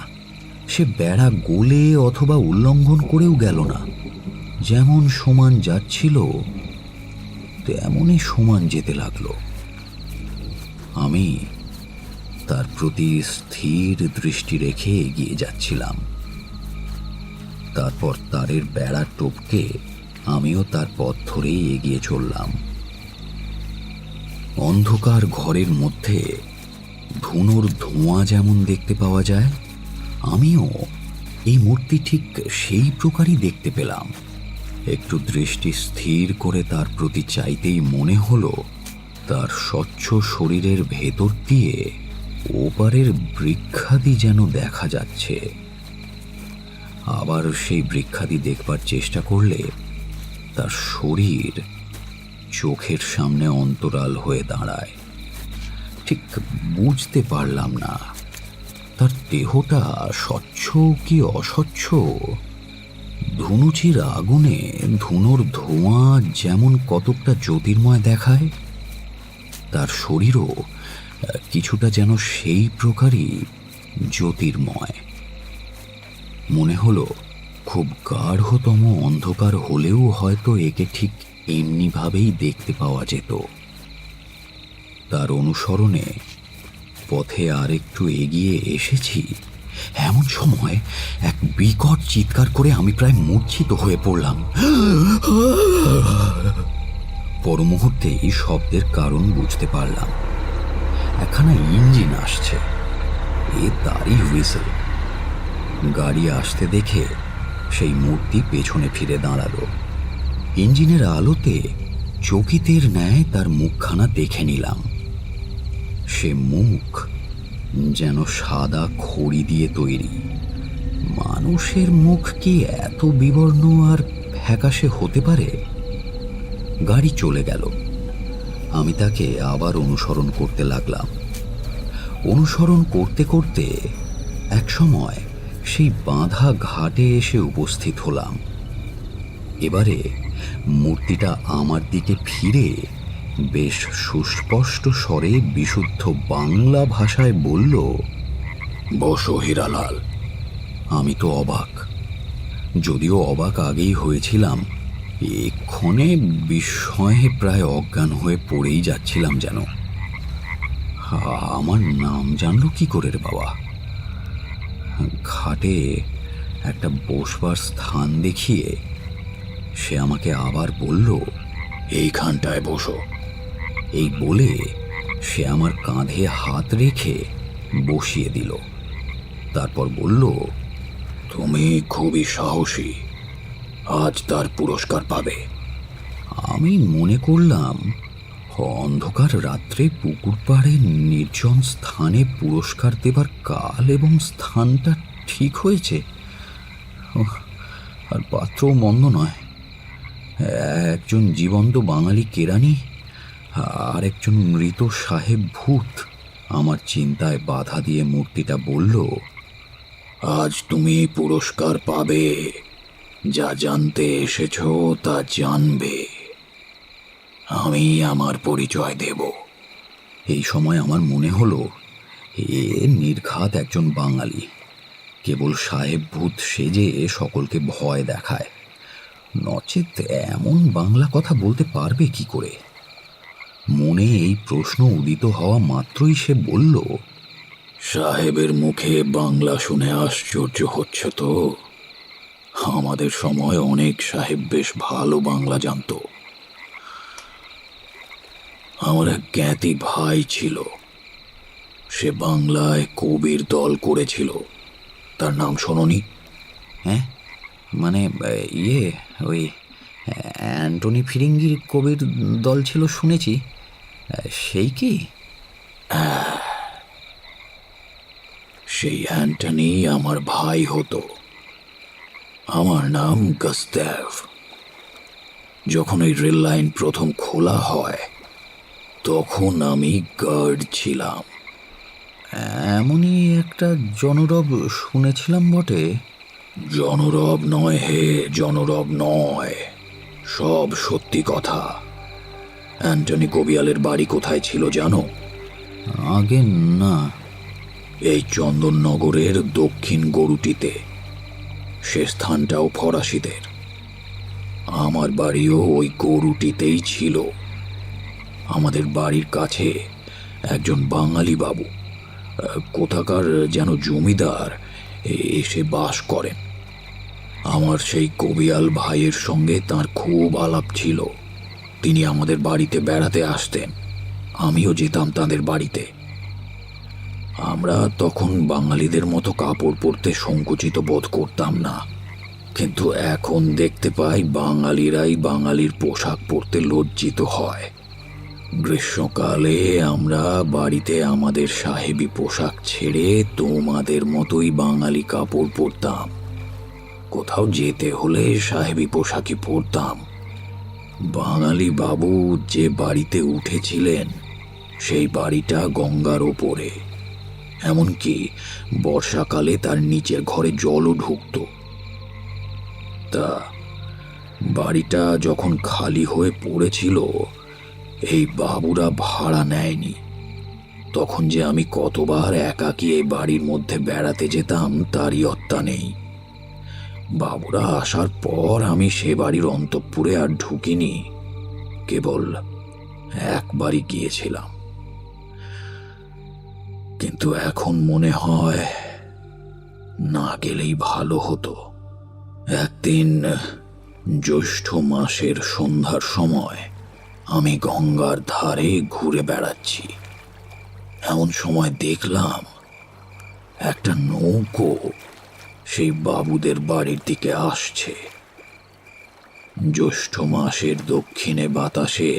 সে বেড়া গলে অথবা উল্লঙ্ঘন করেও গেল না। যেমন সমান যাচ্ছিল তেমনই সমান যেতে লাগলো। আমি তার প্রতি স্থির দৃষ্টি রেখে এগিয়ে যাচ্ছিলাম। তারপর তারের বেড়া টপকে আমিও তার পথ ধরেই এগিয়ে চললাম। অন্ধকার ঘরের মধ্যে ধুনোর ধোঁয়া যেমন দেখতে পাওয়া যায়, আমিও এই মূর্তি ঠিক সেই প্রকারই দেখতে পেলাম। একটু দৃষ্টি স্থির করে তার প্রতি চাইতেই মনে হলো তার স্বচ্ছ শরীরের ভেতর দিয়ে ওপারের বৃক্ষাদি যেন দেখা যাচ্ছে। আবার সেই বৃক্ষাদি দেখবার চেষ্টা করলে তার শরীর চোখের সামনে অন্তরাল হয়ে দাঁড়ায়। ঠিক বুঝতে পারলাম না তার দেহটা স্বচ্ছ কি অস্বচ্ছ। ধুনুচির আগুনে ধুনোর ধোঁয়া যেমন কতকটা জ্যোতির্ময় দেখায়, তার শরীরও কিছুটা যেন সেই প্রকারই জ্যোতির্ময়। মনে হলো খুব গাঢ়তম অন্ধকার হলেও হয়তো একে ঠিক এমনিভাবেই দেখতে পাওয়া যেত। তার অনুসরণে পথে আর একটু এগিয়ে এসেছি, এমন সময় এক বিকট চিৎকার করে আমি প্রায় মূর্ছিত হয়ে পড়লাম। পর মুহূর্তেই শব্দের কারণ বুঝতে পারলাম। একখানা ইঞ্জিন আসছে, এ তারই হুইসেল। গাড়ি আসতে দেখে সেই মূর্তি পেছনে ফিরে দাঁড়ালো। ইঞ্জিনের আলোতে চকিতের ন্যায় তার মুখখানা দেখে নিলাম। সে মুখ যেন সাদা খড়ি দিয়ে তৈরি। মানুষের মুখ কি এত বিবর্ণ আর ফ্যাকাশে হতে পারে? গাড়ি চলে গেল। আমি তাকে আবার অনুসরণ করতে লাগলাম। অনুসরণ করতে করতে এক সময় সেই বাঁধা ঘাটে এসে উপস্থিত হলাম। এবারে মূর্তিটা আমার দিকে ফিরে বেশ সুস্পষ্ট স্বরে বিশুদ্ধ বাংলা ভাষায় বলল, বসো হীরালাল। আমি তো অবাক, যদিও অবাক আগেই হয়েছিলাম, এক্ষণে বিস্ময়ে প্রায় অজ্ঞান হয়ে পড়েই যাচ্ছিলাম যেন। আমার নাম জানলো কি করে রে বাবা? ঘাটে একটা বসবার স্থান দেখিয়ে সে আমাকে আবার বলল, এইখানটায় বসো। এই বলে সে আমার কাঁধে হাত রেখে বসিয়ে দিল। তারপর বলল, তুমি খুবই সাহসী, আজ তার পুরস্কার পাবে। আমি মনে করলাম অন্ধকার রাত্রে পুকুর পাড়ে নির্জন স্থানে পুরস্কার দেবার কাল এবং স্থানটা ঠিক হয়েছে। আর পাত্রও মন্দ নয়। একজন জীবন্ত বাঙালি কেরানি আর একজন মৃত সাহেব ভূত আমার চিন্তায় বাধা দিয়ে মূর্তিটা বলল, আজ তুমি পুরস্কার পাবে, যা জানতে এসেছ তা জানবে। আমি আমার পরিচয় দেব। এই সময় আমার মনে হলো এ নির্ঘাত একজন বাঙালি, কেবল সাহেব ভূত সেজে সকলকে ভয় দেখায়, নচেত এমন বাংলা কথা বলতে পারবে কি করে। মনে এই প্রশ্ন উদিত হওয়া মাত্রই সে বলল, সাহেবের মুখে বাংলা শুনে আশ্চর্য হচ্ছে তো? আমাদের সময় অনেক সাহেব বেশ ভালো বাংলা জানত। আমার এক জ্ঞাতি ভাই ছিল, সে বাংলায় কবির দল করেছিল। তার নাম শোনোনি? হ্যাঁ, মানে ওই অ্যান্টনি ফিরিঙ্গির কবির দল ছিল শুনেছি। সেই কি? সেই অ্যান্টনি আমার ভাই হতো। আমার নাম গাস্তেভ। যখন ওই রেল লাইন প্রথম খোলা হয় তখন আমি গার্ড ছিলাম। এমনই একটা জনরব শুনেছিলাম বটে। জনরব নয় হে, জনরব নয়, সব সত্যি কথা। অ্যান্টনি কবিয়ালের বাড়ি কোথায় ছিল জানো? আগে না, এই চন্দননগরের দক্ষিণ গরুটিতে। সে স্থানটাও ফরাসিদের। আমার বাড়িও ওই গরুটিতেই ছিল। আমাদের বাড়ির কাছে একজন বাঙালি বাবু, কোথাকার যেন জমিদার, এসে বাস করেন। আমার সেই কবিয়াল ভাইয়ের সঙ্গে তার খুব আলাপ ছিল। তিনি আমাদের বাড়িতে বেড়াতে আসতেন, আমিও যেতাম তাদের বাড়িতে। আমরা তখন বাঙালিদের মতো কাপড় পরতে সংকুচিত বোধ করতাম না, কিন্তু এখন দেখতে পাই বাঙালিরাই বাঙালির পোশাক পরতে লজ্জিত হয়। গ্রীষ্মকালে আমরা বাড়িতে আমাদের সাহেবি পোশাক ছেড়ে তোমাদের মতোই বাঙালি কাপড় পরতাম। কোথাও যেতে হলে সাহেবি পোশাকই পরতাম। বাঙালি বাবু যে বাড়িতে উঠেছিলেন সেই বাড়িটা গঙ্গার ওপরে, এমনকি বর্ষাকালে তার নিচের ঘরে জলও ঢুকত। তা বাড়িটা যখন খালি হয়ে পড়েছিল, এই বাবুরা ভাড়া নেয়নি। তখন যে আমি কতবার একাকী এই বাড়ির মধ্যে বেড়াতে যেতাম তারই অত্যা নেই। বাবুরা আসার পর আমি সে বাড়ির অন্তঃপুরে আর ঢুকিনি, কেবল একবারই গিয়েছিলাম। কিন্তু এখন মনে হয় না গেলেই ভালো হতো। একদিন জ্যৈষ্ঠ মাসের সন্ধ্যার সময় আমি গঙ্গার ধারে ঘুরে বেড়াচ্ছি। এমন সময় দেখলাম একটা নৌকো সেই বাবুদের বাড়ির দিকে আসছে। জ্যৈষ্ঠ মাসের দক্ষিণে বাতাসে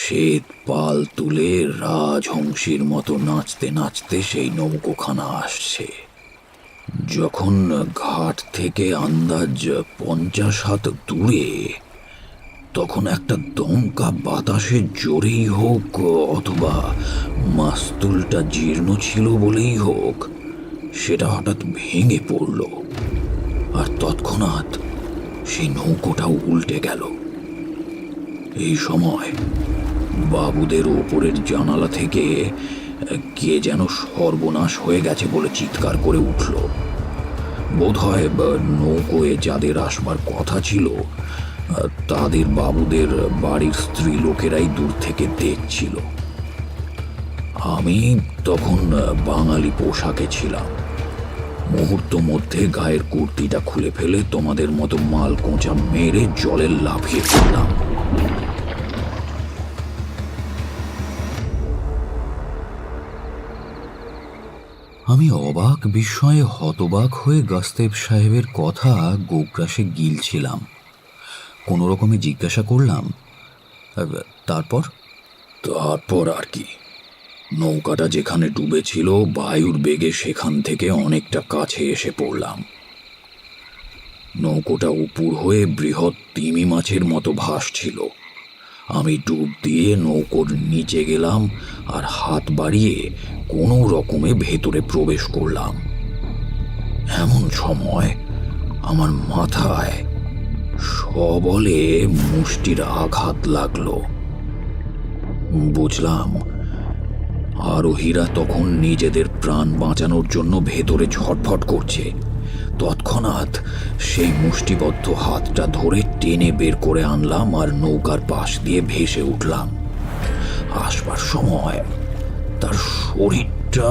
শ্বেত পাল তুলে রাজহংসীর মতো নাচতে নাচতে সেই নৌকোখানা আসছে। যখন ঘাট থেকে আন্দাজ 50 হাত দূরে, তখন একটা দমকা বাতাসে জোরেই হোক অথবা মাস্তুলটা জীর্ণ ছিল বলেই হোক, সেটা হঠাৎ ভেঙে পড়ল, আর তৎক্ষণাৎ সেই নৌকোটাও উল্টে গেল। এই সময় বাবুদের ওপরের জানালা থেকে কে যেন সর্বনাশ হয়ে গেছে বলে চিৎকার করে উঠল। বোধহয় নৌকোয় যাদের আসবার কথা ছিল তাদের বাবুদের বাড়ির স্ত্রী লোকেরাই দূর থেকে দেখছিল। আমি তখন বাঙালি পোশাকে ছিলাম। মুহূর্ত মধ্যে গায়ের কুর্তিটা খুলে ফেলে তোমাদের মতো মাল কোঁচা মেরে জলে লাফিয়ে পড়লাম। আমি অবাক বিস্ময়ে হতবাক হয়ে গাস্তেব সাহেবের কথা গোগ্রাসে গিলছিলাম। কোনো রকমে জিজ্ঞাসা করলাম, তারপর? তারপর আর কি, নৌকাটা যেখানে ডুবেছিল বায়ুর বেগে সেখান থেকে অনেকটা কাছে এসে পড়লাম। নৌকোটা উপুর হয়ে বৃহৎ তিমি মাছের মতো ভাসছিল। আমি ডুব দিয়ে নৌকোর নিচে গেলাম আর হাত বাড়িয়ে কোনো রকমে ভেতরে প্রবেশ করলাম। এমন সময় আমার মাথায় সবলে মুষ্টির আঘাত লাগলো। বুঝলাম আরোহীরা তখন নিজেদের প্রাণ বাঁচানোর জন্য ভেতরে ছটফট করছে। তৎক্ষণাৎ সেই মুষ্টিবদ্ধ হাতটা ধরে টেনে বের করে আনলাম আর নৌকার পাশ দিয়ে ভেসে উঠলাম। আসবার সময় তার শরীরটা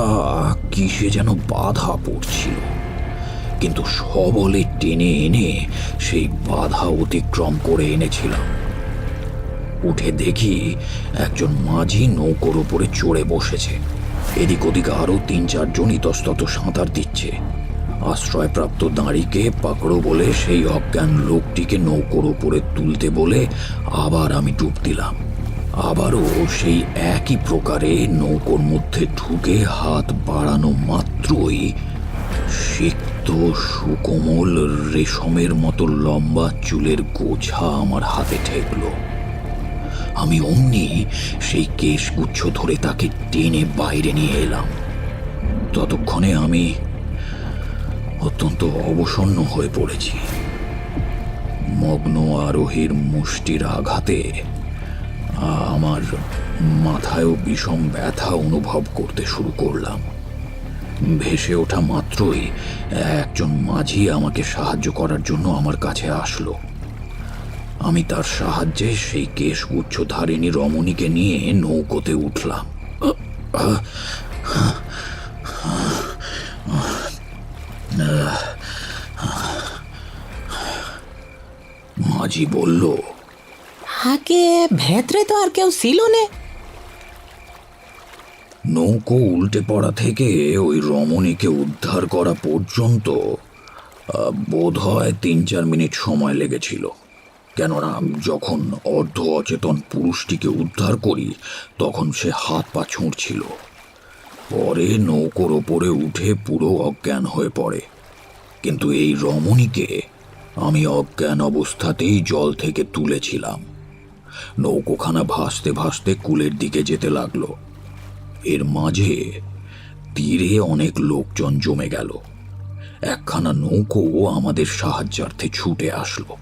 কিসে যেন বাধা পড়ছিল, কিন্তু সবলে টেনে এনে সেই বাধা অতিক্রম করে এনেছিলাম। উঠে দেখি একজন মাঝি নৌকোর ওপরে চড়ে বসেছে। এদিক ওদিক আরও 3-4 জন ইতস্তত সাঁতার দিচ্ছে। আশ্রয়প্রাপ্ত দাঁড়িকে পাকড়ো বলে সেই অজ্ঞান লোকটিকে নৌকোর ওপরে তুলতে বলে আবার আমি ডুব দিলাম। আবারও সেই একই প্রকারে নৌকোর মধ্যে ঢুকে হাত বাড়ানো মাত্রই সিক্ত সুকোমল রেশমের মতো লম্বা চুলের গোছা আমার হাতে ঠেকল। আমি অমনি সেই কেশগুচ্ছ ধরে তাকে টেনে বাইরে নিয়ে এলাম। ততক্ষণে আমি অত্যন্ত অবসন্ন হয়ে পড়েছি। মগ্ন আরোহীর মুষ্টির আঘাতে আমার মাথায়ও বিষম ব্যথা অনুভব করতে শুরু করলাম। ভেসে ওঠা মাত্রই একজন মাঝি আমাকে সাহায্য করার জন্য আমার কাছে আসলো। আমি তার সাহায্যে সেই কেশগুচ্ছধারিণী রমণীকে নিয়ে নৌকোতে উঠলাম। মাঝি বলল, আগে ভেতরে তো আর কেউ ছিল না। নৌকো উল্টে পড়া থেকে ওই রমণীকে উদ্ধার করা পর্যন্ত বোধ হয় 3-4 মিনিট সময় লেগেছিল। কেননা যখন অর্ধ অচেতন পুরুষটিকে উদ্ধার করি তখন সে হাত পা ছুঁড়ছিল। পরে নৌকোর ওপরে উঠে পুরো অজ্ঞান হয়ে পড়ে। কিন্তু এই রমণীকে আমি অজ্ঞান অবস্থাতেই জল থেকে তুলেছিলাম। নৌকোখানা ভাসতে ভাসতে কূলের দিকে যেতে লাগলো। এর মাঝে তীরে অনেক লোকজন জমে গেল। একখানা নৌকো আমাদের সাহায্যার্থে ছুটে আসলো।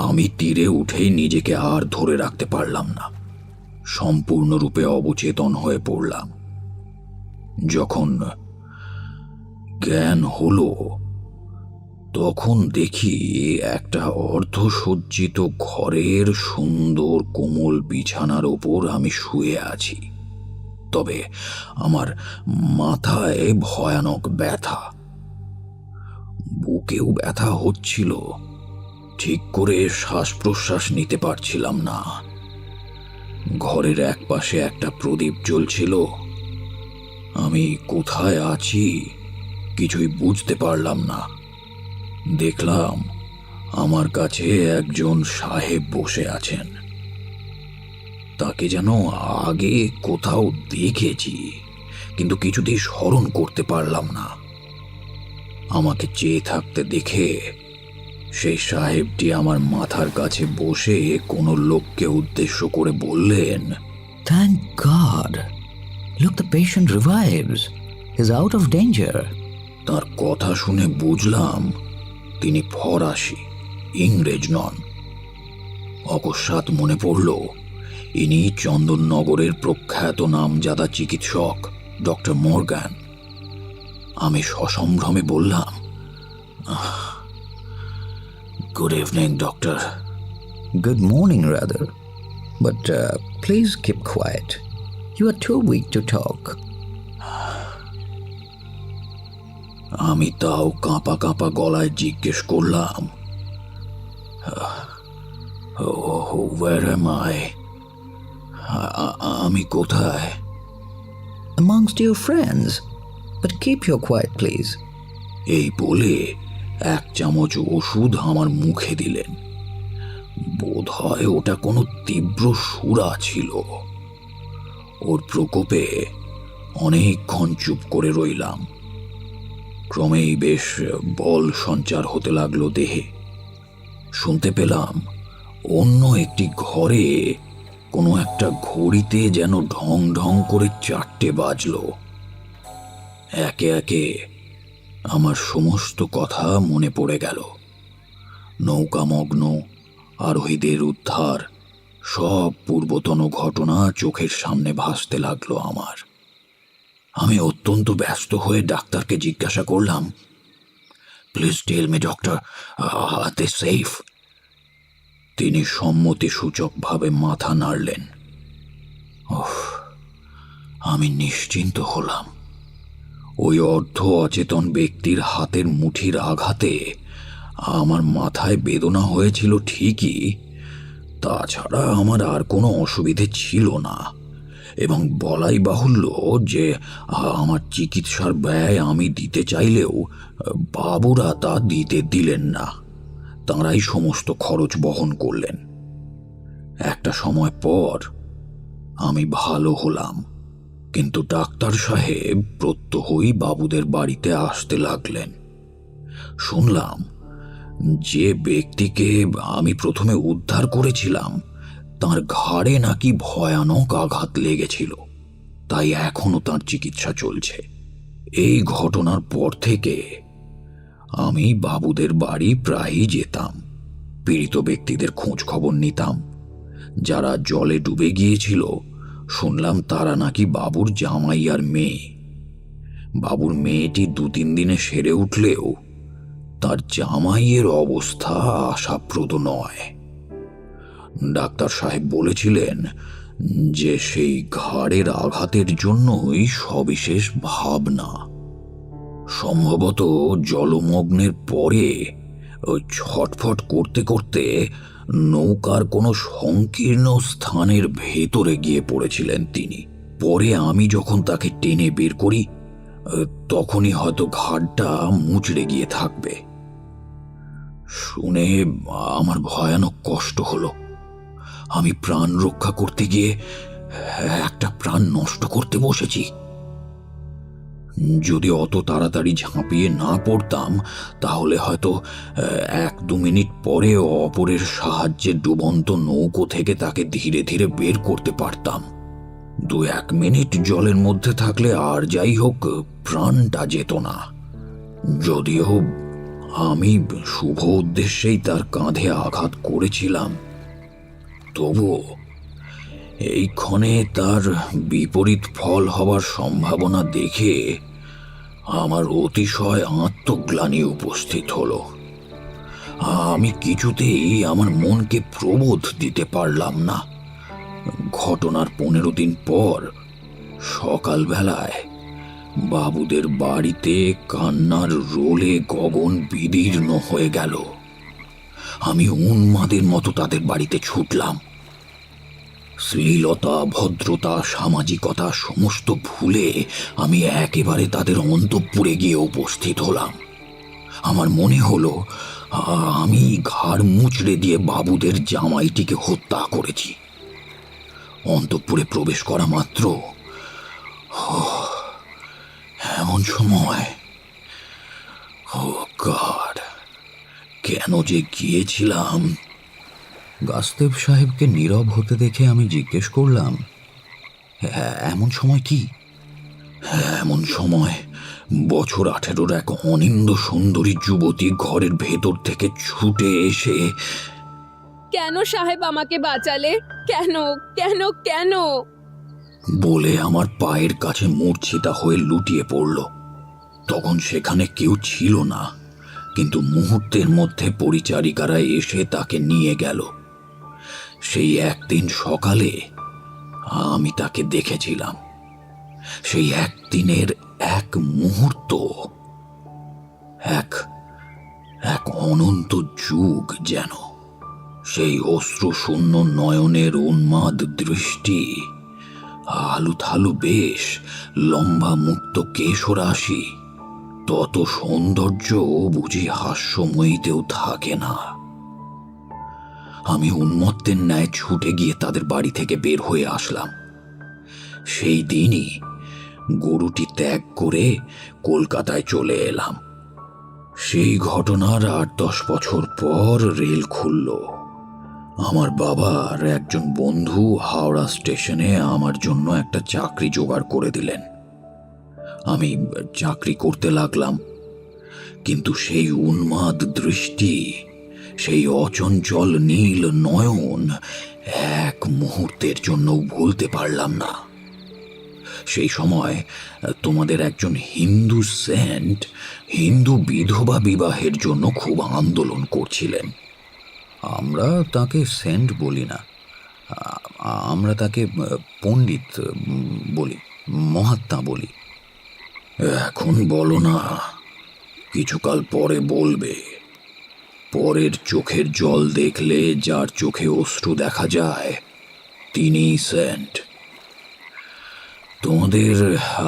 আমি তীরে উঠেই নিজেকে আর ধরে রাখতে পারলাম না, সম্পূর্ণরূপে অবচেতন হয়ে পড়লাম। যখন জ্ঞান হলো তখন দেখি একটা অর্ধসজ্জিত ঘরের সুন্দর কোমল বিছানার ওপর আমি শুয়ে আছি। তবে আমার মাথায় ভয়ানক ব্যথা, বুকেও ব্যথা হচ্ছিল। ঠিক করে শ্বাস প্রশ্বাস নিতে পারছিলাম না। ঘরের একপাশে একটা প্রদীপ জ্বলছিল। আমি কোথায় আছি কিছুই বুঝতে পারলাম না। দেখলাম আমার কাছে একজন সাহেব বসে আছেন। তাকে যেন আগে কোথাও দেখেছি, কিন্তু কিছুতেই স্মরণ করতে পারলাম না। আমাকে চেয়ে থাকতে দেখে সেই সাহেবটি আমার মাথার কাছে বসে কোনো লোককে উদ্দেশ্য করে বললেন, Thank God. Look, the patient revives. He's out of danger. তার কথা শুনে বুঝলাম তিনি ফরাসি, ইংরেজ নন। অকস্মাৎ মনে পড়ল ইনি চন্দননগরের প্রখ্যাত নামজাদা চিকিৎসক ডক্টর মর্গান। আমি সসম্ভ্রমে বললাম, good evening doctor. Good morning, rather. But please keep quiet. You are too weak to talk. আমি তাও কাঁপা কাঁপা গলায় জিজ্ঞেস করলাম, Where am I? আমি কোথায়? Amongst your friends. But keep your quiet, please. এই বলে 1 চামচ ওষুধ আমার মুখে দিলেন। বোধ হয় ওটা কোনো তীব্র সুরা ছিল। ওর প্রকোপে অনেকক্ষণ চুপ করে রইলাম। ক্রমেই বেশ বল সঞ্চার হতে লাগলো দেহে। শুনতে পেলাম অন্য একটি ঘরে কোনো একটা ঘড়িতে যেন ঢং ঢং করে 4টে বাজলো। একে একে আমার সমস্ত কথা মনে পড়ে গেল। নৌকামগ্ন, আরোহীদের উদ্ধার, সব পূর্বতন ঘটনা চোখের সামনে ভাসতে লাগলো আমার। আমি অত্যন্ত ব্যস্ত হয়ে ডাক্তারকে জিজ্ঞাসা করলাম, please tell me doctor, are they safe? তিনি সম্মতিসূচকভাবে মাথা নাড়লেন। আমি নিশ্চিন্ত হলাম। ওই অর্ধ অচেতন ব্যক্তির হাতের মুঠির আঘাতে আমার মাথায় বেদনা হয়েছিল ঠিকই, তাছাড়া আমার আর কোনো অসুবিধে ছিল না। এবং বলাই বাহুল্য যে আমার চিকিৎসার ব্যয় আমি দিতে চাইলেও বাবুরা তা দিতে দিলেন না। তাঁরাই সমস্ত খরচ বহন করলেন। একটা সময় পর আমি ভালো হলাম, কিন্তু ডাক্তার সাহেব প্রত্যহই বাবুদের বাড়িতে আসতে লাগলেন। শুনলাম যে ব্যক্তিকে আমি প্রথমে উদ্ধার করেছিলাম তার ঘাড়ে নাকি ভয়ানক আঘাত লেগেছিল, তাই এখনো তার চিকিৎসা চলছে। এই ঘটনার পর থেকে আমি বাবুদের বাড়ি প্রায়ই যেতাম, পীড়িত ব্যক্তিদের খোঁজ খবর নিতাম, যারা জলে ডুবে গিয়েছিল শুনলাম তারা নাকি বাবুর জামাই আর মেয়ে। বাবুর মেয়েটি 2-3 দিনে সেরে উঠলেও তার জামাইয়ের অবস্থা আশাপ্রদ নয়। ডাক্তার সাহেব বলেছিলেন যে সেই ঘাড়ের আঘাতের জন্যই সবিশেষ ভাবনা। সম্ভবত জলমগ্নের পরে ওই ছটফট করতে করতে নৌকার কোনো সংকীর্ণ স্থানের ভেতরে গিয়ে পড়েছিলেন তিনি। পরে আমি যখন তাকে টেনে বের করি তখনই হয়তো ঘাড়টা মুচড়ে গিয়ে থাকবে। শুনে আমার ভয়ানক কষ্ট হলো। আমি প্রাণ রক্ষা করতে গিয়ে একটা প্রাণ নষ্ট করতে বসেছি। যদি অত তাড়াতাড়ি ঝাঁপিয়ে না পড়তাম তাহলে হয়তো 1-2 মিনিট পরে অপরের সাহায্যে ডুবন্ত নৌকো থেকে তাকে ধীরে ধীরে বের করতে পারতাম। 2-1 মিনিট জলের মধ্যে থাকলে আর যাই হোক প্রাণটা যেত না। যদিও আমি শুভ উদ্দেশ্যেই তার কাঁধে আঘাত করেছিলাম, তবুও এই ক্ষণে তার বিপরীত ফল হবার সম্ভাবনা দেখে আমার অতিশয় আত্মগ্লানি উপস্থিত হলো। আমি কিছুতেই আমার মনকে প্রবোধ দিতে পারলাম না। ঘটনার 15 দিন পর সকালবেলায় বাবুদের বাড়িতে কান্নার রোলে গগন বিদীর্ণ হয়ে গেল। আমি উন্মাদের মতো তাদের বাড়িতে ছুটলাম। শ্লীলতা, ভদ্রতা, সামাজিকতা সমস্ত ভুলে আমি একেবারে তাদের অন্তঃপুরে গিয়ে উপস্থিত হলাম। আমার মনে হলো আমি ঘাড় মুচড়ে দিয়ে বাবুদের জামাইটিকে হত্যা করেছি। অন্তঃপুরে প্রবেশ করা মাত্র এমন সময়, ও গড, কেন যে গিয়েছিলাম। গাস্তেব সাহেবকে নীরব হতে দেখে আমি জিজ্ঞেস করলাম, এমন সময় কি? এমন সময় বছর 18-র এক অনিন্দ সুন্দরী যুবতী ঘরের ভেতর থেকে ছুটে এসে, কেন সাহেব আমাকে বাঁচালে? কেন কেন কেন বলে আমার পায়ের কাছে মূর্ছিতা হয়ে লুটিয়ে পড়ল। তখন সেখানে কেউ ছিল না, কিন্তু মুহূর্তের মধ্যে পরিচারিকারা এসে তাকে নিয়ে গেল। সেই একদিন সকালে আমি তাকে দেখেছিলাম। সেই একদিনের এক মুহূর্ত এক অনন্ত যুগ যেন। সেই অশ্রুশূন্য নয়নের উন্মাদ দৃষ্টি, আলুথালু বেশ, লম্বা মুক্ত কেশরাশি, তত সৌন্দর্য বুঝি হাস্যময়ীতেও থাকে না। আমি উন্মত্তের ন্যায় ছুটে গিয়ে তাদের বাড়ি থেকে বের হয়ে আসলাম। সেই দিনই গরুটি ত্যাগ করে কলকাতায় চলে এলাম। সেই ঘটনার 8-10 বছর পর রেল খুলল। আমার বাবার একজন বন্ধু হাওড়া স্টেশনে আমার জন্য একটা চাকরি জোগাড় করে দিলেন। আমি চাকরি করতে লাগলাম, কিন্তু সেই উন্মাদ দৃষ্টি, সেই অচঞ্চল নীল নয়ন এক মুহূর্তের জন্য ভুলতে পারলাম না। সেই সময় তোমাদের একজন হিন্দু সেন্ট হিন্দু বিধবা বিবাহের জন্য খুব আন্দোলন করছিলেন। আমরা তাকে সেন্ট বলি না, আমরা তাকে পণ্ডিত বলি, মহাত্মা বলি। এখন বলো না, কিছুকাল পরে বলবে। পরের চোখের জল দেখলে যার চোখে অশ্রু দেখা যায় তিনিই সেন্ট। তোমাদের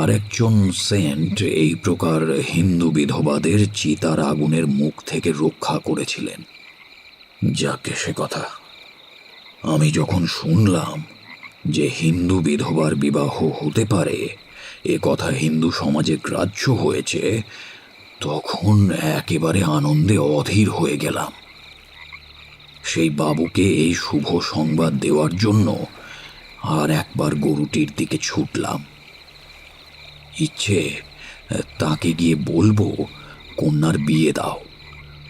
আরেকজন সেন্ট এই প্রকার হিন্দু বিধবাদের চিতার আগুনের মুখ থেকে রক্ষা করেছিলেন। যাকে সে কথা। আমি যখন শুনলাম যে হিন্দু বিধবার বিবাহ হতে পারে, এ কথা হিন্দু সমাজে গ্রাহ্য হয়েছে, তখন একেবারে আনন্দে অধীর হয়ে গেলাম। সেই বাবুকে এই শুভ সংবাদ দেওয়ার জন্য আর একবার গরুটির দিকে ছুটলাম। ইচ্ছে তাকে গিয়ে বলবো, কন্যার বিয়ে দাও।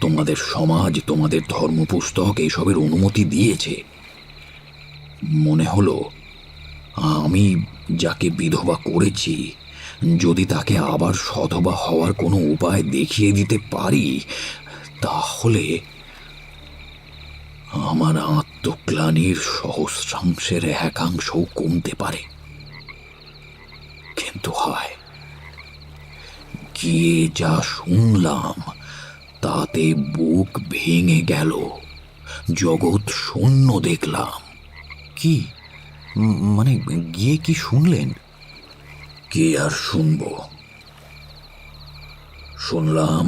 তোমাদের সমাজ, তোমাদের ধর্মপুস্তক এইসবের অনুমতি দিয়েছে। মনে হলো আমি যাকে বিধবা করেছি যদি তাকে আবার সধবা হওয়ার কোনো উপায় দেখিয়ে দিতে পারি তাহলে আমার আত্মগ্লানির সহস্রাংশের একাংশও কমতে পারে। কিন্তু হায়, গিয়ে যা শুনলাম তাতে বুক ভেঙে গেল। জগৎ শূন্য দেখলাম। কি মানে গিয়ে কি শুনলেন? কি আর শুনব, শুনলাম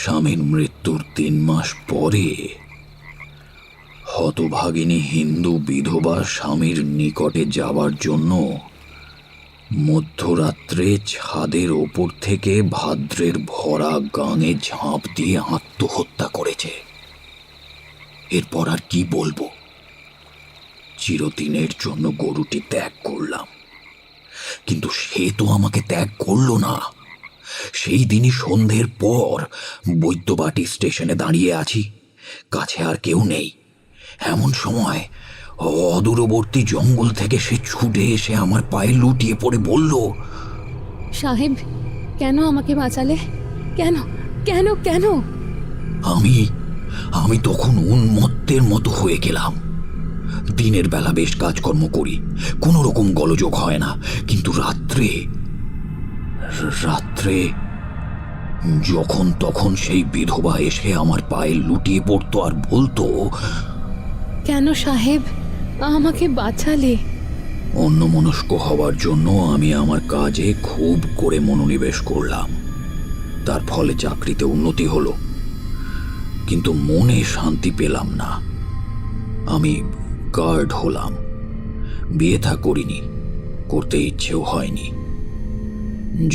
স্বামীর মৃত্যুর 3 মাস পরে হতভাগিনী হিন্দু বিধবা স্বামীর নিকটে যাবার জন্য মধ্যরাত্রে ছাদের ওপর থেকে ভাদ্রের ভরা গাঙে ঝাঁপ দিয়ে আত্মহত্যা করেছে। এরপর আর কি বলবো, চিরদিনের জন্য গরুটি ত্যাগ করলাম, কিন্তু সে তো আমাকে ত্যাগ করলো না। সেই দিনই সন্ধ্যের পর বৈদ্যবাটি স্টেশনে দাঁড়িয়ে আছি, কাছে আর কেউ নেই। এমন সময় অদূরবর্তী জঙ্গল থেকে সে ছুটে এসে আমার পায়ে লুটিয়ে পড়ে বলল, সাহেব, কেন আমাকে বাঁচালে? কেন কেন কেন? আমি তখন উন্মত্তের মতো হয়ে গেলাম। দিনের বেলা বেশ কাজকর্ম করি, কোনো রকম গোলযোগ হয় না, কিন্তু রাত্রে যখন তখন সেই বিধবা এসে আমার পায়ে লুটিয়ে পড়তো আর বলতো, কেন সাহেব আমাকে বাঁচালে? অন্যমনস্ক হওয়ার জন্য আমি আমার কাজে খুব করে মনোনিবেশ করলাম। তার ফলে চাকরিতে উন্নতি হলো, কিন্তু মনে শান্তি পেলাম না। আমি গার্ড হলাম, বিয়ে থা করিনি, করতে ইচ্ছেও হয়নি।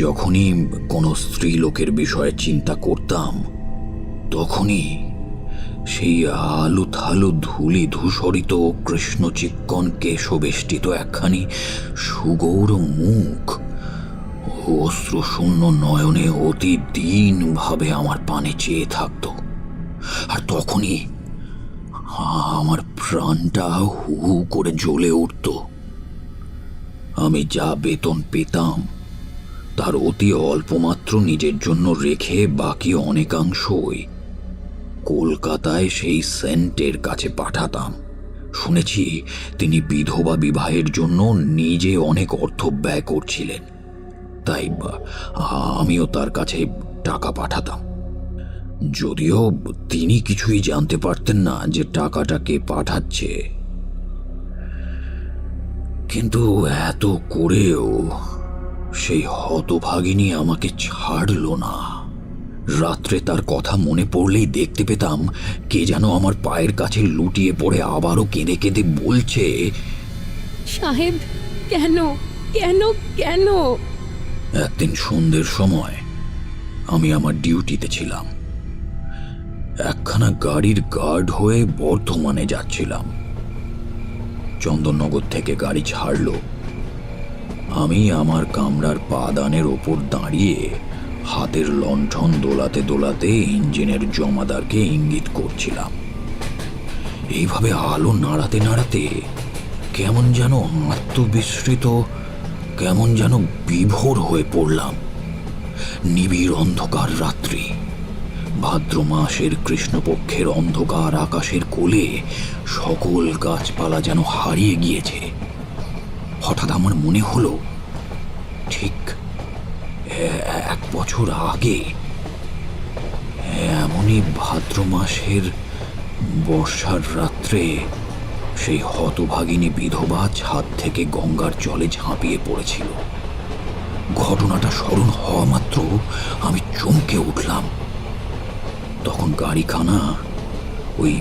যখনই কোনো স্ত্রী লোকের বিষয়ে চিন্তা করতাম তখনই সেই আলু থালু ধুলি ধূসরিত কৃষ্ণ চিক্কন কেশবেষ্টিত একখানি সুগৌর মুখ অশ্রুশূন্য নয়নে অতি দীনভাবে আমার পানে চেয়ে থাকত। আর তখনই আমার প্রাণটা হু হু করে জ্বলে উঠত। আমি যা বেতন পেতাম তার অতি অল্পমাত্র নিজের জন্য রেখে বাকি অনেকাংশই কলকাতায় সেই সেন্টের কাছে পাঠাতাম। শুনেছি তিনি বিধবা বিবাহের জন্য নিজে অনেক অর্থ ব্যয় করছিলেন, তাই আমিও তার কাছে টাকা পাঠাতাম। যদিও তিনি কিছুই জানতে পারতেন না যে টাকাটা কে পাঠাচ্ছে, কিন্তু এত করেও সেই হতভাগিনী আমাকে ছাড়ল না। রাত্রে তার কথা মনে পড়লেই দেখতে পেতাম কে যেন আমার পায়ের কাছে লুটিয়ে পড়ে আবারও কেঁদে কেঁদে বলছে, সাহেব কেন কেন কেন? একদিন সন্ধ্যের সময় আমি আমার ডিউটিতে ছিলাম। একখানা গাড়ির গার্ড হয়ে বর্ধমানে যাচ্ছিলাম। চন্দননগর থেকে গাড়ি ছাড়ল। আমি আমার কামরার পাদানের ওপর দাঁড়িয়ে হাতের লণ্ঠন দোলাতে দোলাতে ইঞ্জিনের জমাদারকে ইঙ্গিত করছিলাম। এইভাবে আলো নাড়াতে নাড়াতে কেমন যেন আত্মবিস্মৃত, কেমন যেন বিভোর হয়ে পড়লাম। নিবিড় অন্ধকার রাত্রি, ভাদ্র মাসের কৃষ্ণপক্ষের অন্ধকার আকাশের কোলে সকল গাছপালা যেন হারিয়ে গিয়েছে। হঠাৎ আমার মনে হলো ঠিক 1 বছর আগে এমনই ভাদ্র মাসের বর্ষার রাত্রে সেই হতভাগিনী বিধবা ছাদ থেকে গঙ্গার জলে ঝাঁপিয়ে পড়েছিল। ঘটনাটা স্মরণ হওয়া মাত্র আমি চমকে উঠলাম। তখন গাড়িখানা ওই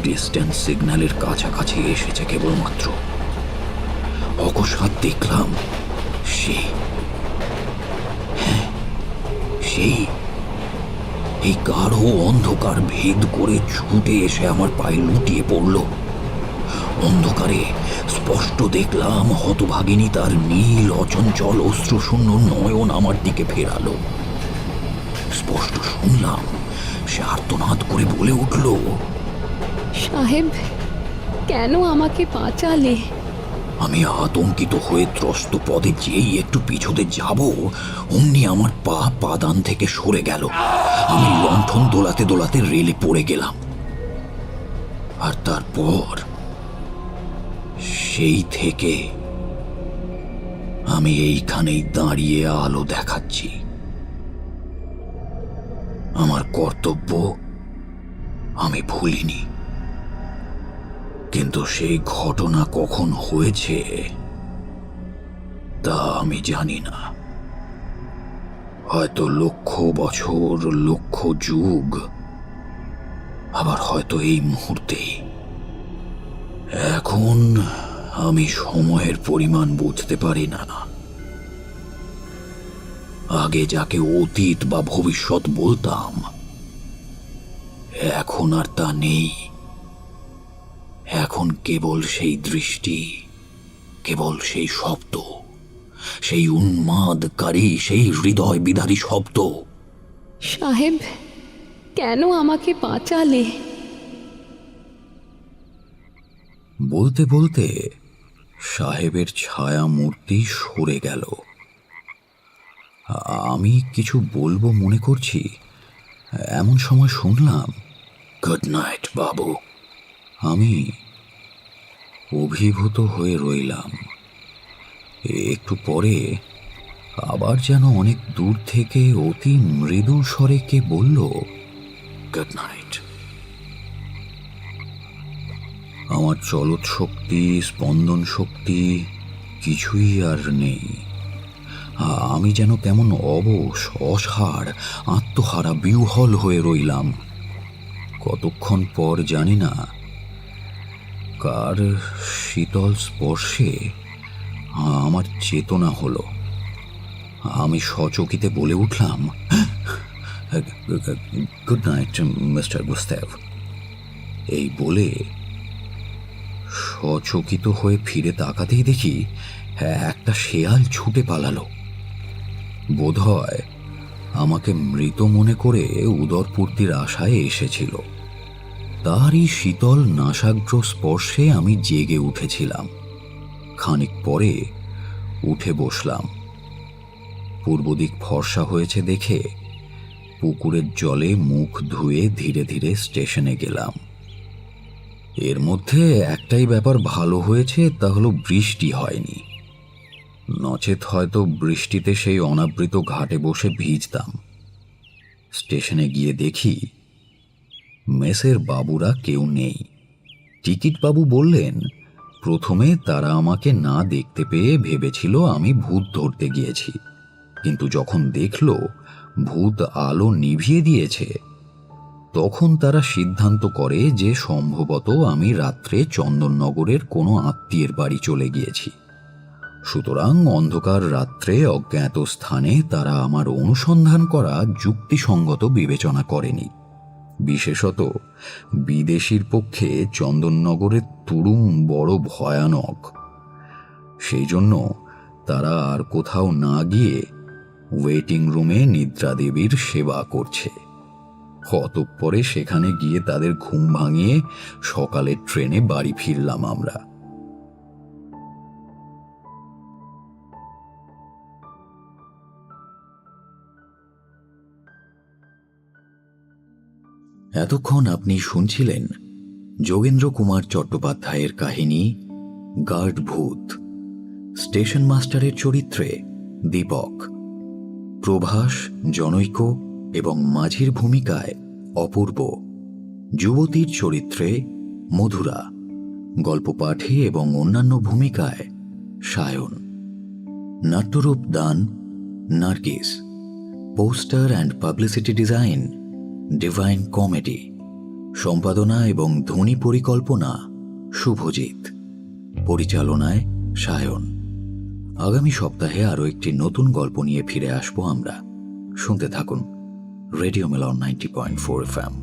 ডিস্ট্যান্স সিগন্যালের কাছাকাছি এসেছে কেবলমাত্র। অকস্মাৎ দেখলাম সেই এই গাঢ় অন্ধকার ভেদ করে ছুটে এসে আমার পায়ে লুটিয়ে পড়ল। অন্ধকারে স্পষ্ট দেখলাম হতভাগিনী তার নীল অচঞ্চল অশ্রুশূন্য নয়ন আমার দিকে ফেরালো। স্পষ্ট শুনলাম সে আর্তনাদ করে বলে উঠল, সাহেব কেন আমাকে বাঁচালে? আমি আতঙ্কিত হয়ে ত্রস্ত পদে যেই একটু পিছুতে যাব, অমনি আমার পা পাদান থেকে সরে গেল। আমি লণ্ঠন দোলাতে দোলাতে রেলে পড়ে গেলাম। আর তারপর সেই থেকে আমি এইখানেই দাঁড়িয়ে আলো দেখাচ্ছি। আমার কর্তব্য আমি ভুলিনি, কিন্তু সেই ঘটনা কখন হয়েছে তা আমি জানি না। হয়তো লক্ষ বছর, লক্ষ যুগ, আবার হয়তো এই মুহূর্তে। এখন আমি সময়ের পরিমাণ বুঝতে পারি না। আগে যাকে অতীত বা ভবিষ্যৎ বলতাম, এখন আর তা নেই। এখন কেবল সেই দৃষ্টি, কেবল সেই শব্দ, সেই উন্মাদকারী, সেই হৃদয় বিদারী শব্দ। সাহেব, কেন আমাকে বাঁচালে? বলতে বলতে সাহেবের ছায়া মূর্তি সরে গেল। আমি কিছু বলবো মনে করছি, এমন সময় শুনলাম, গুড নাইট বাবু। আমি অভিভূত হয়ে রইলাম। একটু পরে আবার যেন অনেক দূর থেকে অতি মৃদু স্বরে কে বলল, গুড নাইট। আমার চলৎ শক্তি, স্পন্দন শক্তি কিছুই আর নেই। আমি যেন কেমন অবশ, অসাড়, আত্মহারা, বিহ্বল হয়ে রইলাম। কতক্ষণ পর জানি না কার শীতল স্পর্শে আমার চেতনা হলো। আমি সচকিতে বলে উঠলাম, গুড নাইট মিস্টার গুস্তাভ। এই বলে সচকিত হয়ে ফিরে তাকাতেই দেখি একটা শেয়াল ছুটে পালালো। বোধহয় আমাকে মৃত মনে করে উদরপূর্তির আশায় এসেছিল। তারই শীতল নাসাগ্র স্পর্শে আমি জেগে উঠেছিলাম। খানিক পরে উঠে বসলাম। পূর্ব দিক ফর্সা হয়েছে দেখে পুকুরের জলে মুখ ধুয়ে ধীরে ধীরে স্টেশনে গেলাম। এর মধ্যে একটাই ব্যাপার ভালো হয়েছে, তা হলো বৃষ্টি হয়নি। নচেত হয়তো বৃষ্টিতে সেই অনাবৃত ঘাটে বসে ভিজতাম। স্টেশনে গিয়ে দেখি মেসের বাবুরা কেউ নেই। টিকিট বাবু বললেন, প্রথমে তারা আমাকে না দেখতে পেয়ে ভেবেছিল আমি ভূত ধরতে গিয়েছি, কিন্তু যখন দেখল ভূত আলো নিভিয়ে দিয়েছে, তখন তারা সিদ্ধান্ত করে যে সম্ভবত আমি রাত্রে চন্দননগরের কোনো আত্মীয়ের বাড়ি চলে গিয়েছি। সুতরাং অন্ধকার রাত্রে অজ্ঞাত স্থানে তারা আমার অনুসন্ধান করা যুক্তিসঙ্গত বিবেচনা করেনি। বিশেষত বিদেশির পক্ষে চন্দননগরের তুড়ুম বড় ভয়ানক। সেই জন্য তারা আর কোথাও না গিয়ে ওয়েটিং রুমে নিদ্রা দেবীর সেবা করছে। অতঃপরে সেখানে গিয়ে তাদের ঘুম ভাঙিয়ে সকালের ট্রেনে বাড়ি ফিরলাম আমরা। এতক্ষণ আপনি শুনছিলেন যোগেন্দ্র কুমার চট্টোপাধ্যায়ের কাহিনী গার্ড ভূত। স্টেশন মাস্টারের চরিত্রে দীপক, প্রভাস, জনৈক এবং মাঝির ভূমিকায় অপূর্ব, যুবতীর চরিত্রে মধুরা, গল্প পাঠে এবং অন্যান্য ভূমিকায় সায়ন, নাট্যরূপ দান Nargis, poster and publicity design divine comedy, সম্পাদনা এবং ধ্বনি পরিকল্পনা শুভজিৎ, পরিচালনায় সায়ন। আগামী সপ্তাহে আরও একটি নতুন গল্প নিয়ে ফিরে আসবো আমরা। শুনতে থাকুন রেডিও মিলন 90.4 FM।